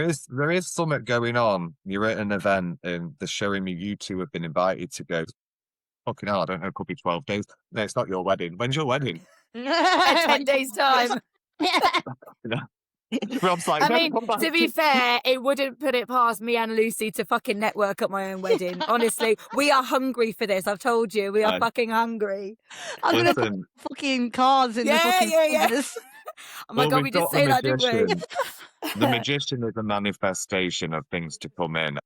is something going on. You're at an event and they're showing me you two have been invited to go. Fucking hell, I don't know, it could be 12 days. No, it's not your wedding. When's your wedding? In 10 days' time. Rob's like, I mean, to be fair, it wouldn't put it past me and Lucy to fucking network at my own wedding. Honestly, we are hungry for this. I've told you, we are fucking hungry. I'm going to put fucking cards in the fucking folders. Oh my God, we did say that, didn't we? The magician is a manifestation of things to come in,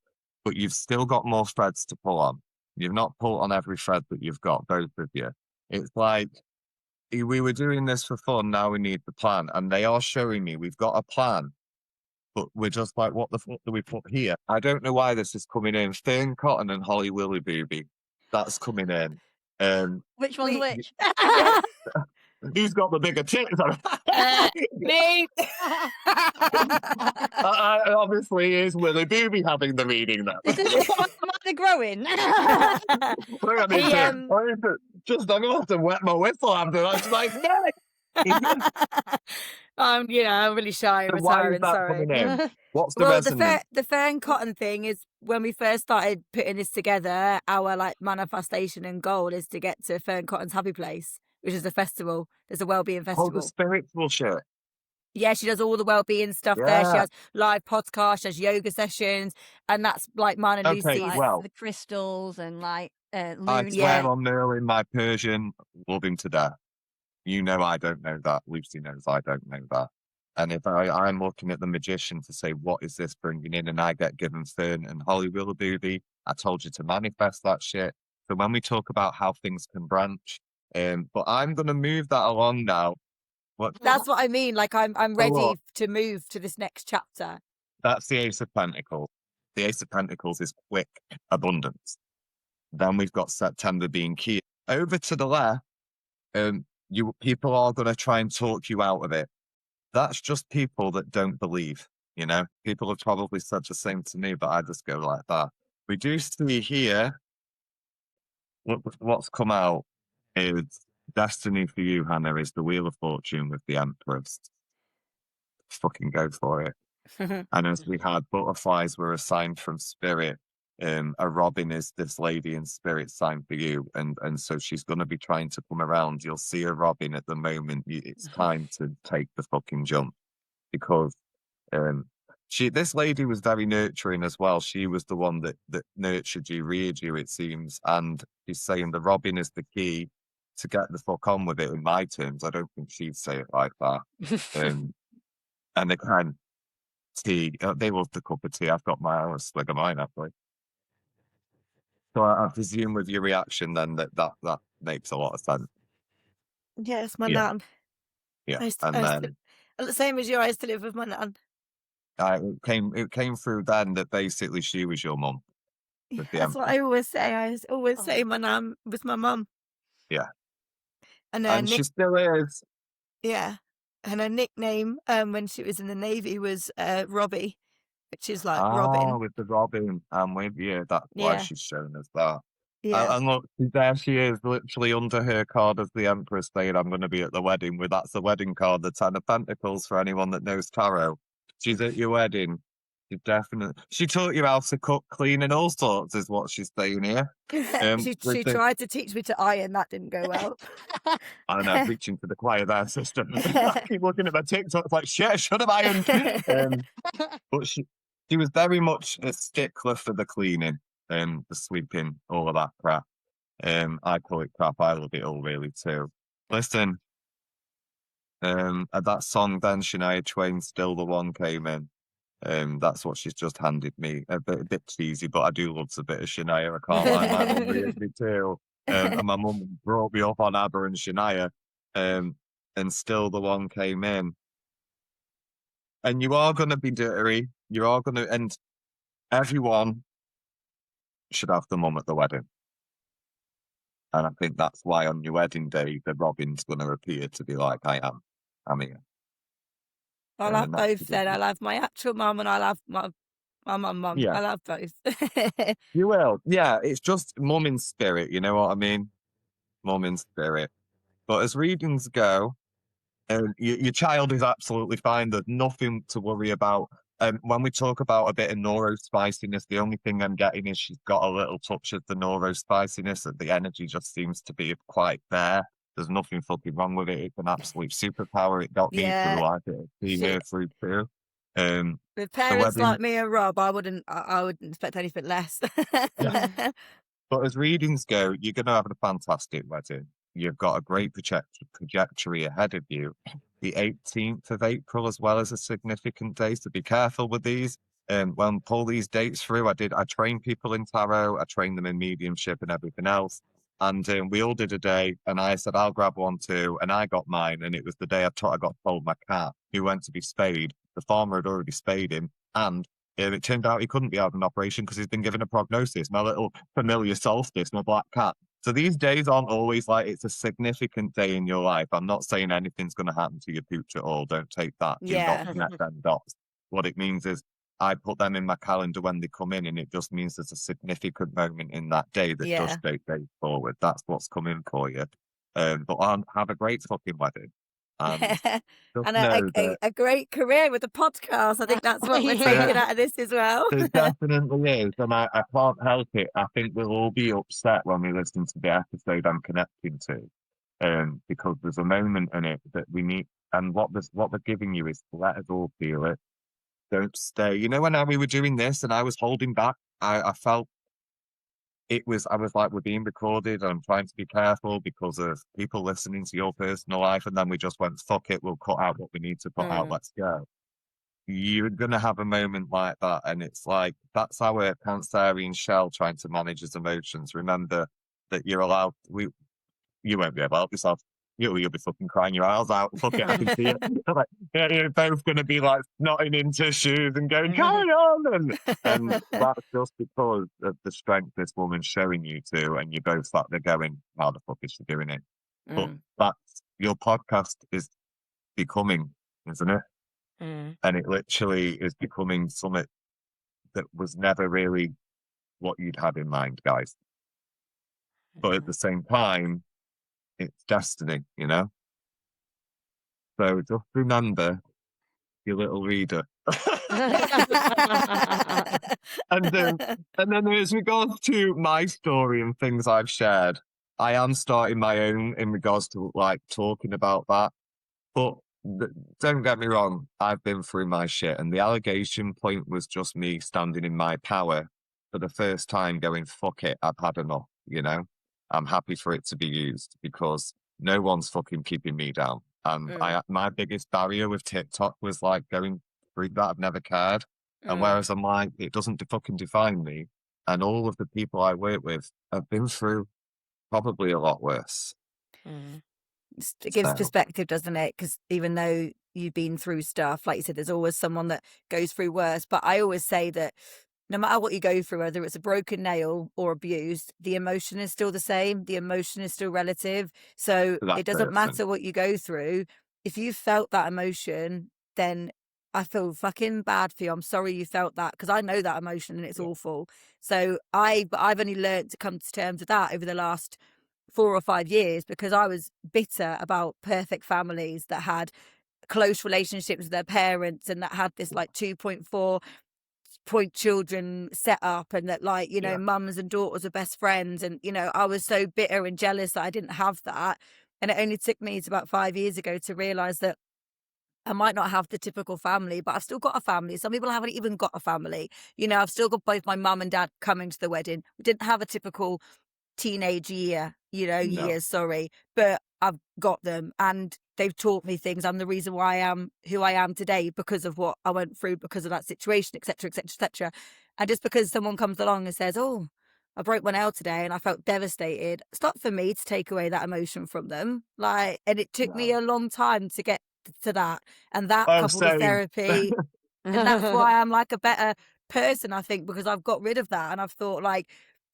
but you've still got more threads to pull on. You've not pulled on every thread that you've got, both of you. It's like, we were doing this for fun, now we need the plan. And they are showing me we've got a plan, but we're just like, what the fuck do we put here? I don't know why this is coming in. Fern Cotton and Holly Willy Booby. That's coming in. Which one's which? Who's got the bigger tits? Me. Obviously, is Willy Booby having the reading now? Is this am I growing? I'm gonna have to wet my whistle after that. It's like, no. I'm really shy and retiring. Sorry. What's the resonance? The Fern Cotton thing is when we first started putting this together. Our manifestation and goal is to get to Fern Cotton's Happy Place, which is a festival. There's a wellbeing festival. Oh, the spiritual shit. Yeah, she does all the wellbeing stuff there. She has live podcasts, she has yoga sessions, and that's like mine and Lucy's. The crystals and I swear on Merlin, my Persian, love him to death. You know I don't know that. Lucy knows I don't know that. And if I'm looking at the magician to say, what is this bringing in? And I get given Fern and Holly Willoughby, I told you to manifest that shit. So when we talk about how things can branch, but I'm going to move that along now. That's what I mean. Like I'm ready to move to this next chapter. That's the Ace of Pentacles. The Ace of Pentacles is quick abundance. Then we've got September being key. Over to the left, people are going to try and talk you out of it. That's just people that don't believe. People have probably said the same to me, but I just go like that. We do see here what's come out is destiny for you, Hannah, is the Wheel of Fortune with the Empress. Fucking go for it. And as we had, butterflies were a sign from spirit. A robin is this lady in spirit sign for you, and so she's going to be trying to come around. You'll see a robin at the moment. It's time to take the fucking jump, because this lady was very nurturing as well. She was the one that nurtured you, reared you, it seems, and she's saying the robin is the key to get the fuck on with it. In my terms, I don't think she'd say it like that. And they can tea. They love the cup of tea. I've got my swig of mine, actually. So I presume with your reaction then that makes a lot of sense. Yeah, it's my nan. Yeah, the same as you, I used to live with my nan. It came through then that basically she was your mum. That's what I always say. I always say my nan was my mum. Yeah. And she still is. Yeah. And her nickname when she was in the Navy was Robbie, which is like Robin. With the Robin. I'm with you. That's why she's shown us that. Yeah. And look, there she is, literally under her card as the Empress, saying, I'm going to be at the wedding. That's the wedding card, the Ten of Pentacles, for anyone that knows tarot. She's at your wedding. She taught you how to cook, clean, and all sorts, is what she's saying here. She tried to teach me to iron. That didn't go well. I don't know, preaching to the choir there, sister. I keep looking at my TikTok, like, shit, I should have ironed. But she was very much a stickler for the cleaning, the sweeping, all of that crap. I call it crap. I love it all, really, too. Listen, And that song then, Shania Twain, Still the One, came in. That's what she's just handed me. A bit cheesy, but I do love a bit of Shania. I can't lie, my mum reared me too. And my mum brought me up on ABBA and Shania. And Still the One came in. And you are going to be dirty. You are going to, and everyone should have the mum at the wedding. And I think that's why on your wedding day, the Robin's going to appear to be like, I'm here. I'll have both then. I'll have my actual mum and I'll have my mum. Yeah. I'll have both. You will. Yeah, it's just mum in spirit, you know what I mean? Mum in spirit. But as readings go, your child is absolutely fine. There's nothing to worry about. When we talk about a bit of neurospiciness, the only thing I'm getting is she's got a little touch of the neurospiciness, that the energy just seems to be quite there. There's nothing fucking wrong with it. It's an absolute superpower. It got me through life. It'll see her through too. With parents like me and Rob, I wouldn't expect anything less. Yeah. But as readings go, you're going to have a fantastic wedding. You've got a great trajectory ahead of you. The 18th of April as well is a significant day, so be careful with these. When pull these dates through, I train people in tarot, I train them in mediumship and everything else. And we all did a day, and I said, I'll grab one too. And I got mine, and it was the day I got told my cat, who went to be spayed. The farmer had already spayed him, and it turned out he couldn't be having an operation because he's been given a prognosis. My little familiar solstice, my black cat. So these days aren't always like it's a significant day in your life. I'm not saying anything's going to happen to your pooch at all. Don't take that. Yeah. Do not connect them dots. What it means is I put them in my calendar when they come in, and it just means there's a significant moment in that day that does take days forward. That's what's coming for you. But have a great fucking wedding. And a great career with the podcast. I think that's what we're taking out of this as well. There definitely is, and I can't help it. I think we'll all be upset when we listen to the episode I'm connecting to, because there's a moment in it that we need, and what they're giving you is let us all feel it. Don't stay. You know, when we were doing this and I was holding back, I felt I was like, we're being recorded. I'm trying to be careful because of people listening to your personal life. And then we just went, fuck it, we'll cut out what we need to put out. Let's go. You're going to have a moment like that. And it's like, that's our Cancerian shell trying to manage his emotions. Remember that you're allowed, you won't be able to help yourself. You'll be fucking crying your eyes out. Fuck it, I can see it. Like, you're both going to be like snotting into shoes and going, carry on. And that's just because of the strength this woman's showing you to. And you both sat there going, how the fuck is she doing it? But that's your podcast is becoming, isn't it? And it literally is becoming something that was never really what you'd had in mind, guys. But at the same time, it's destiny, you know? So just remember your little reader. And then as regards to my story and things I've shared, I am starting my own in regards to like talking about that. But don't get me wrong, I've been through my shit, and the allegation point was just me standing in my power for the first time going, fuck it, I've had enough, you know? I'm happy for it to be used because no one's fucking keeping me down. And my biggest barrier with TikTok was like going through that. I've never cared. And whereas I'm like, it doesn't fucking define me. And all of the people I work with have been through probably a lot worse. It gives perspective, doesn't it? Because even though you've been through stuff, like you said, there's always someone that goes through worse. But I always say that no matter what you go through, whether it's a broken nail or abused, the emotion is still the same. The emotion is still relative. So it doesn't matter what you go through. If you felt that emotion, then I feel fucking bad for you. I'm sorry you felt that because I know that emotion and it's awful. So I've only learned to come to terms with that over the last 4 or 5 years because I was bitter about perfect families that had close relationships with their parents and that had this like 2.4 point children set up and that like, you know, mums and daughters are best friends. And, you know, I was so bitter and jealous that I didn't have that. And it only took me to about 5 years ago to realize that I might not have the typical family, but I've still got a family. Some people haven't even got a family. You know, I've still got both my mum and dad coming to the wedding. We didn't have a typical teenage year, you know, years, sorry, but I've got them. And they've taught me things. I'm the reason why I am who I am today because of what I went through, because of that situation, etc., etc., etc. And just because someone comes along and says, "Oh, I broke my nail today and I felt devastated," it's not for me to take away that emotion from them. Like, and it took me No. a long time to get to that, and that Oh, coupled with same. therapy, and that's why I'm like a better person, I think, because I've got rid of that, and I've thought like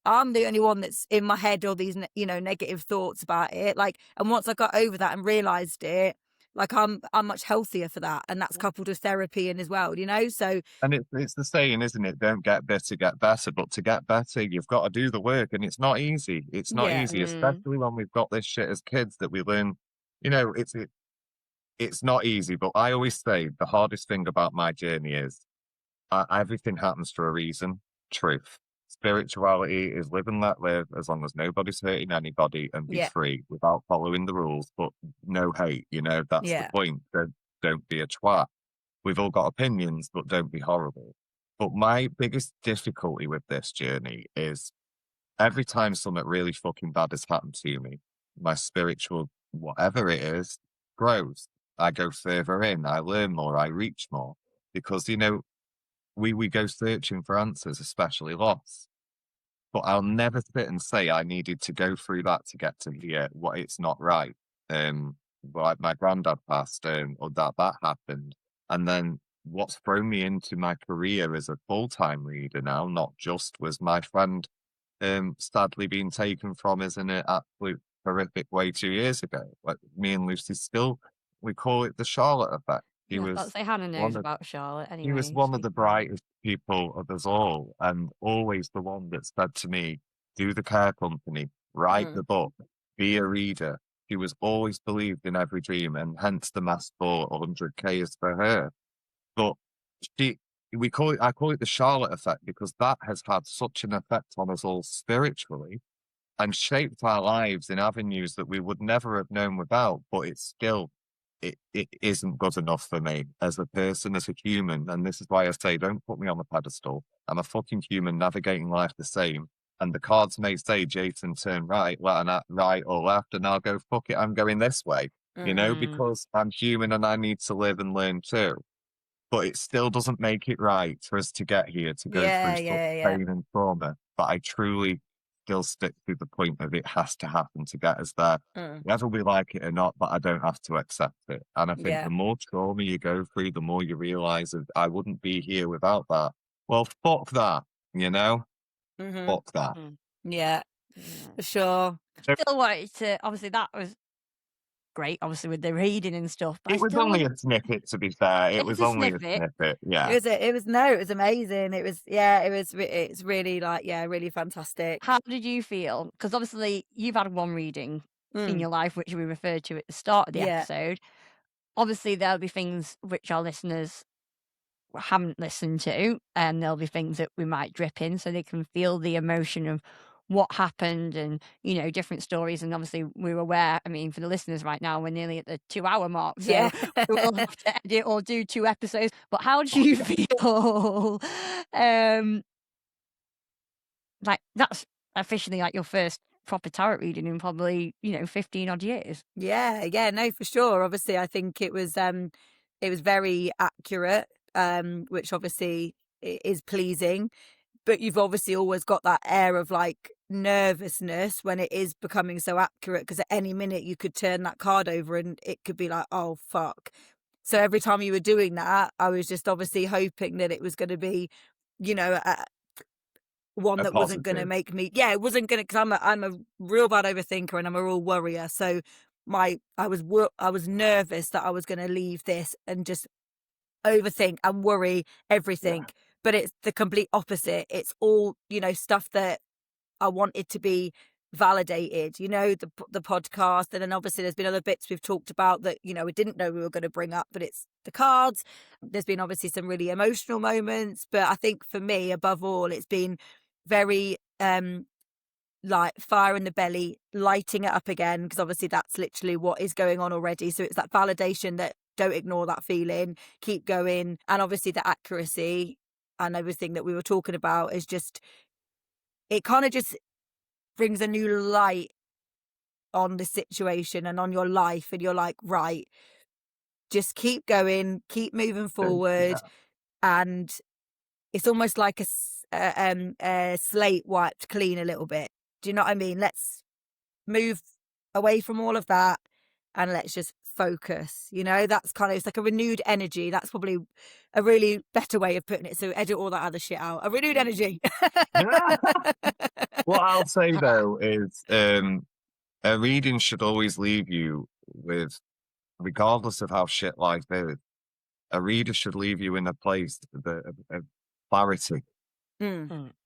I'm the only one that's in my head all these negative thoughts about it. Like, and once I got over that and realized it, like I'm much healthier for that, and that's coupled with therapy and as well, So And it's the saying, isn't it? Don't get bitter, get better. But to get better, you've got to do the work, and it's not easy. It's not yeah, easy, especially when we've got this shit as kids that we learn. It's not easy. But I always say the hardest thing about my journey is everything happens for a reason. Truth. Spirituality is live and let live as long as nobody's hurting anybody and be yeah, free without following the rules, but no hate. That's the yeah, point. Don't be a twat. We've all got opinions, but don't be horrible. But my biggest difficulty with this journey is every time something really fucking bad has happened to me, my spiritual, whatever it is, grows. I go further in, I learn more, I reach more. Because, we go searching for answers, especially loss. But I'll never sit and say I needed to go through that to get to here. What it's not right. Like my granddad passed, or that happened, and then what's thrown me into my career as a full-time reader now, not just was my friend, sadly being taken from us in an absolute horrific way 2 years ago. Like me and Lucy still, we call it the Charlotte effect. He Yeah, I'd was say Hannah knows one of about Charlotte he was anyway. one of She, the brightest people of us all, and always the one that said to me, do the care company, write the book, be a reader. She was always believed in every dream, and hence the mass for 100K is for her. But she, I call it the Charlotte effect because that has had such an effect on us all spiritually and shaped our lives in avenues that we would never have known without, but it isn't good enough for me as a person, as a human. And this is why I say, don't put me on the pedestal. I'm a fucking human navigating life the same. And the cards may say, Jason, turn right or left, and I'll go, fuck it, I'm going this way, because I'm human and I need to live and learn too. But it still doesn't make it right for us to get here, to go yeah, through such yeah, pain and trauma. But I truly still stick to the point of it has to happen to get us there, whether we like it or not, but I don't have to accept it. And I think yeah, the more trauma you go through, the more you realize that I wouldn't be here without that. Well, fuck that, fuck that. yeah, yeah. for sure. So Still wanted to, obviously, that was great, obviously, with the reading and stuff. But I it was still only want, a snippet, to be fair. It it was was a only a snippet. snippet, yeah. It was amazing. It's really like, yeah, really fantastic. How did you feel? Because obviously, you've had one reading in Mm, your life, which we referred to at the start of the yeah, episode. Obviously, there'll be things which our listeners haven't listened to, and there'll be things that we might drip in so they can feel the emotion of what happened and different stories. And obviously we're aware, I mean, for the listeners right now, we're nearly at the 2 hour mark, so yeah. we will have to edit or do 2 episodes. But how do you feel like that's officially like your first proper tarot reading in probably 15 odd years? Yeah, no, for sure. Obviously, I think it was very accurate, which obviously is pleasing. But you've obviously always got that air of like nervousness when it is becoming so accurate, because at any minute you could turn that card over and it could be like, oh fuck. So every time you were doing that, I was just obviously hoping that it was going to be, one A that wasn't going to positive. make me, yeah, it wasn't going to, because I'm a real bad overthinker and I'm a real worrier. So I was nervous that I was going to leave this and just overthink and worry everything. Yeah. But it's the complete opposite. It's all, stuff that I wanted to be validated, the podcast. And then obviously there's been other bits we've talked about that, we didn't know we were going to bring up, but it's the cards. There's been obviously some really emotional moments. But I think for me, above all, it's been very like fire in the belly, lighting it up again, because obviously that's literally what is going on already. So it's that validation that don't ignore that feeling, keep going. And obviously the accuracy and everything that we were talking about is just, it kind of just brings a new light on the situation and on your life, and you're like, right, just keep going, keep moving forward. And it's almost like a slate wiped clean a little bit. Do you know what I mean? Let's move away from all of that and let's just focus. You know, that's kind of, it's like a renewed energy. That's probably a really better way of putting it. So edit all that other shit out. A renewed energy. What I'll say though is a reading should always leave you with, regardless of how shit life is, a reader should leave you in a place of clarity,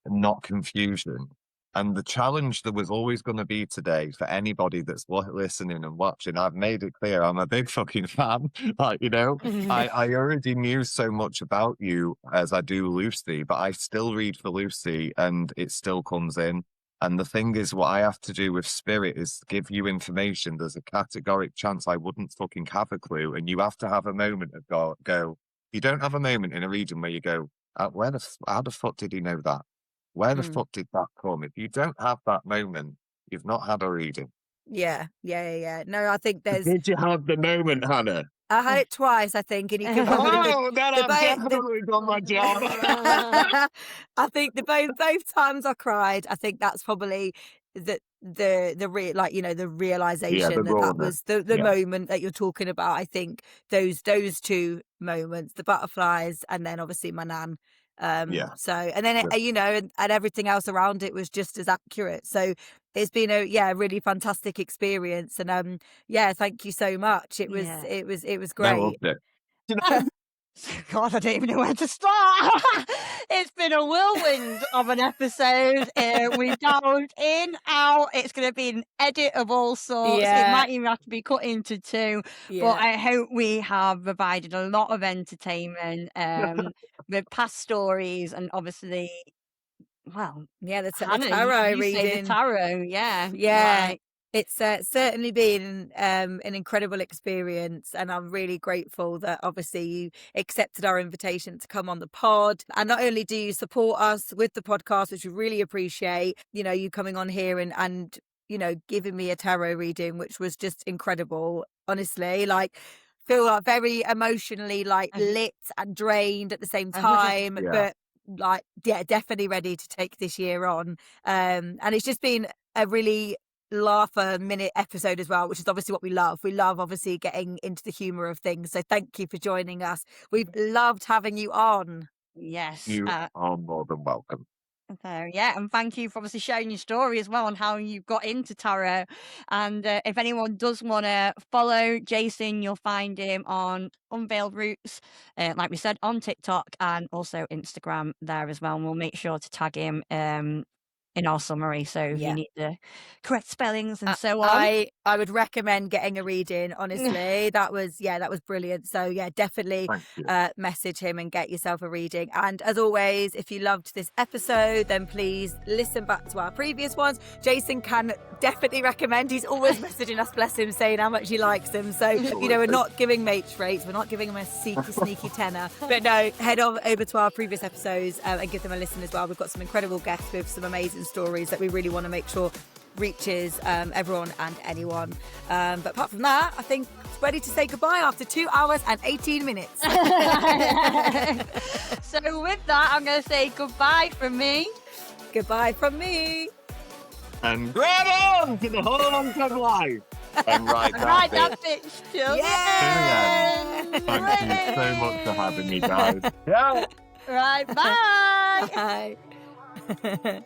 not confusion. And the challenge that was always going to be today for anybody that's listening and watching, I've made it clear, I'm a big fucking fan. Like, you know, I already knew so much about you as I do Lucy, but I still read for Lucy and it still comes in. And the thing is, what I have to do with spirit is give you information. There's a categoric chance I wouldn't fucking have a clue. And you have to have a moment of go. You don't have a moment in a region where you go, how the fuck did he know that? Where the fuck did that come? If you don't have that moment, you've not had a reading. Yeah. No, I think there's... Did you have the moment, Hannah? I had it twice, I think, and you can then I've definitely done my job. I think both times I cried. I think that's probably the realization that was the moment that you're talking about. I think those two moments, the butterflies, and then obviously my nan. So, and then and everything else around it was just as accurate. So it's been a really fantastic experience, and thank you so much. It was great. God, I don't even know where to start. It's been a whirlwind of an episode. We've dived in, out. It's going to be an edit of all sorts. It might even have to be cut into two. But I hope we have provided a lot of entertainment with past stories, and obviously, well, the Hannah, tarot you reading. say the tarot, Like, it's certainly been an incredible experience, and I'm really grateful that obviously you accepted our invitation to come on the pod. And not only do you support us with the podcast, which we really appreciate, you coming on here and giving me a tarot reading, which was just incredible, honestly. Like, feel like very emotionally lit and drained at the same time, but definitely ready to take this year on. And it's just been a really laugh a minute episode as well, which is obviously what we love. We love obviously getting into the humor of things. So thank you for joining us. We've loved having you on. Yes. You are more than welcome. So, and thank you for obviously sharing your story as well on how you got into tarot. And if anyone does want to follow Jason, you'll find him on Unveiled Roots, like we said, on TikTok and also Instagram there as well. And we'll make sure to tag him in our summary, so if you need the correct spellings and so on. I would recommend getting a reading, honestly. that was brilliant. So definitely message him and get yourself a reading. And as always, if you loved this episode, then please listen back to our previous ones. Jason can definitely recommend. He's always messaging us, bless him, saying how much he likes them. So we're not giving mates rates, we're not giving him a sneaky tenner, but no, head over to our previous episodes and give them a listen as well. We've got some incredible guests with some amazing stories that we really want to make sure reaches everyone and anyone. But apart from that, I think it's ready to say goodbye after 2 hours and 18 minutes. So with that, I'm going to say goodbye from me. Goodbye from me. And grab on to the horns of life. And ride that bitch till Thank you so much for having me, guys. Right, bye. Bye.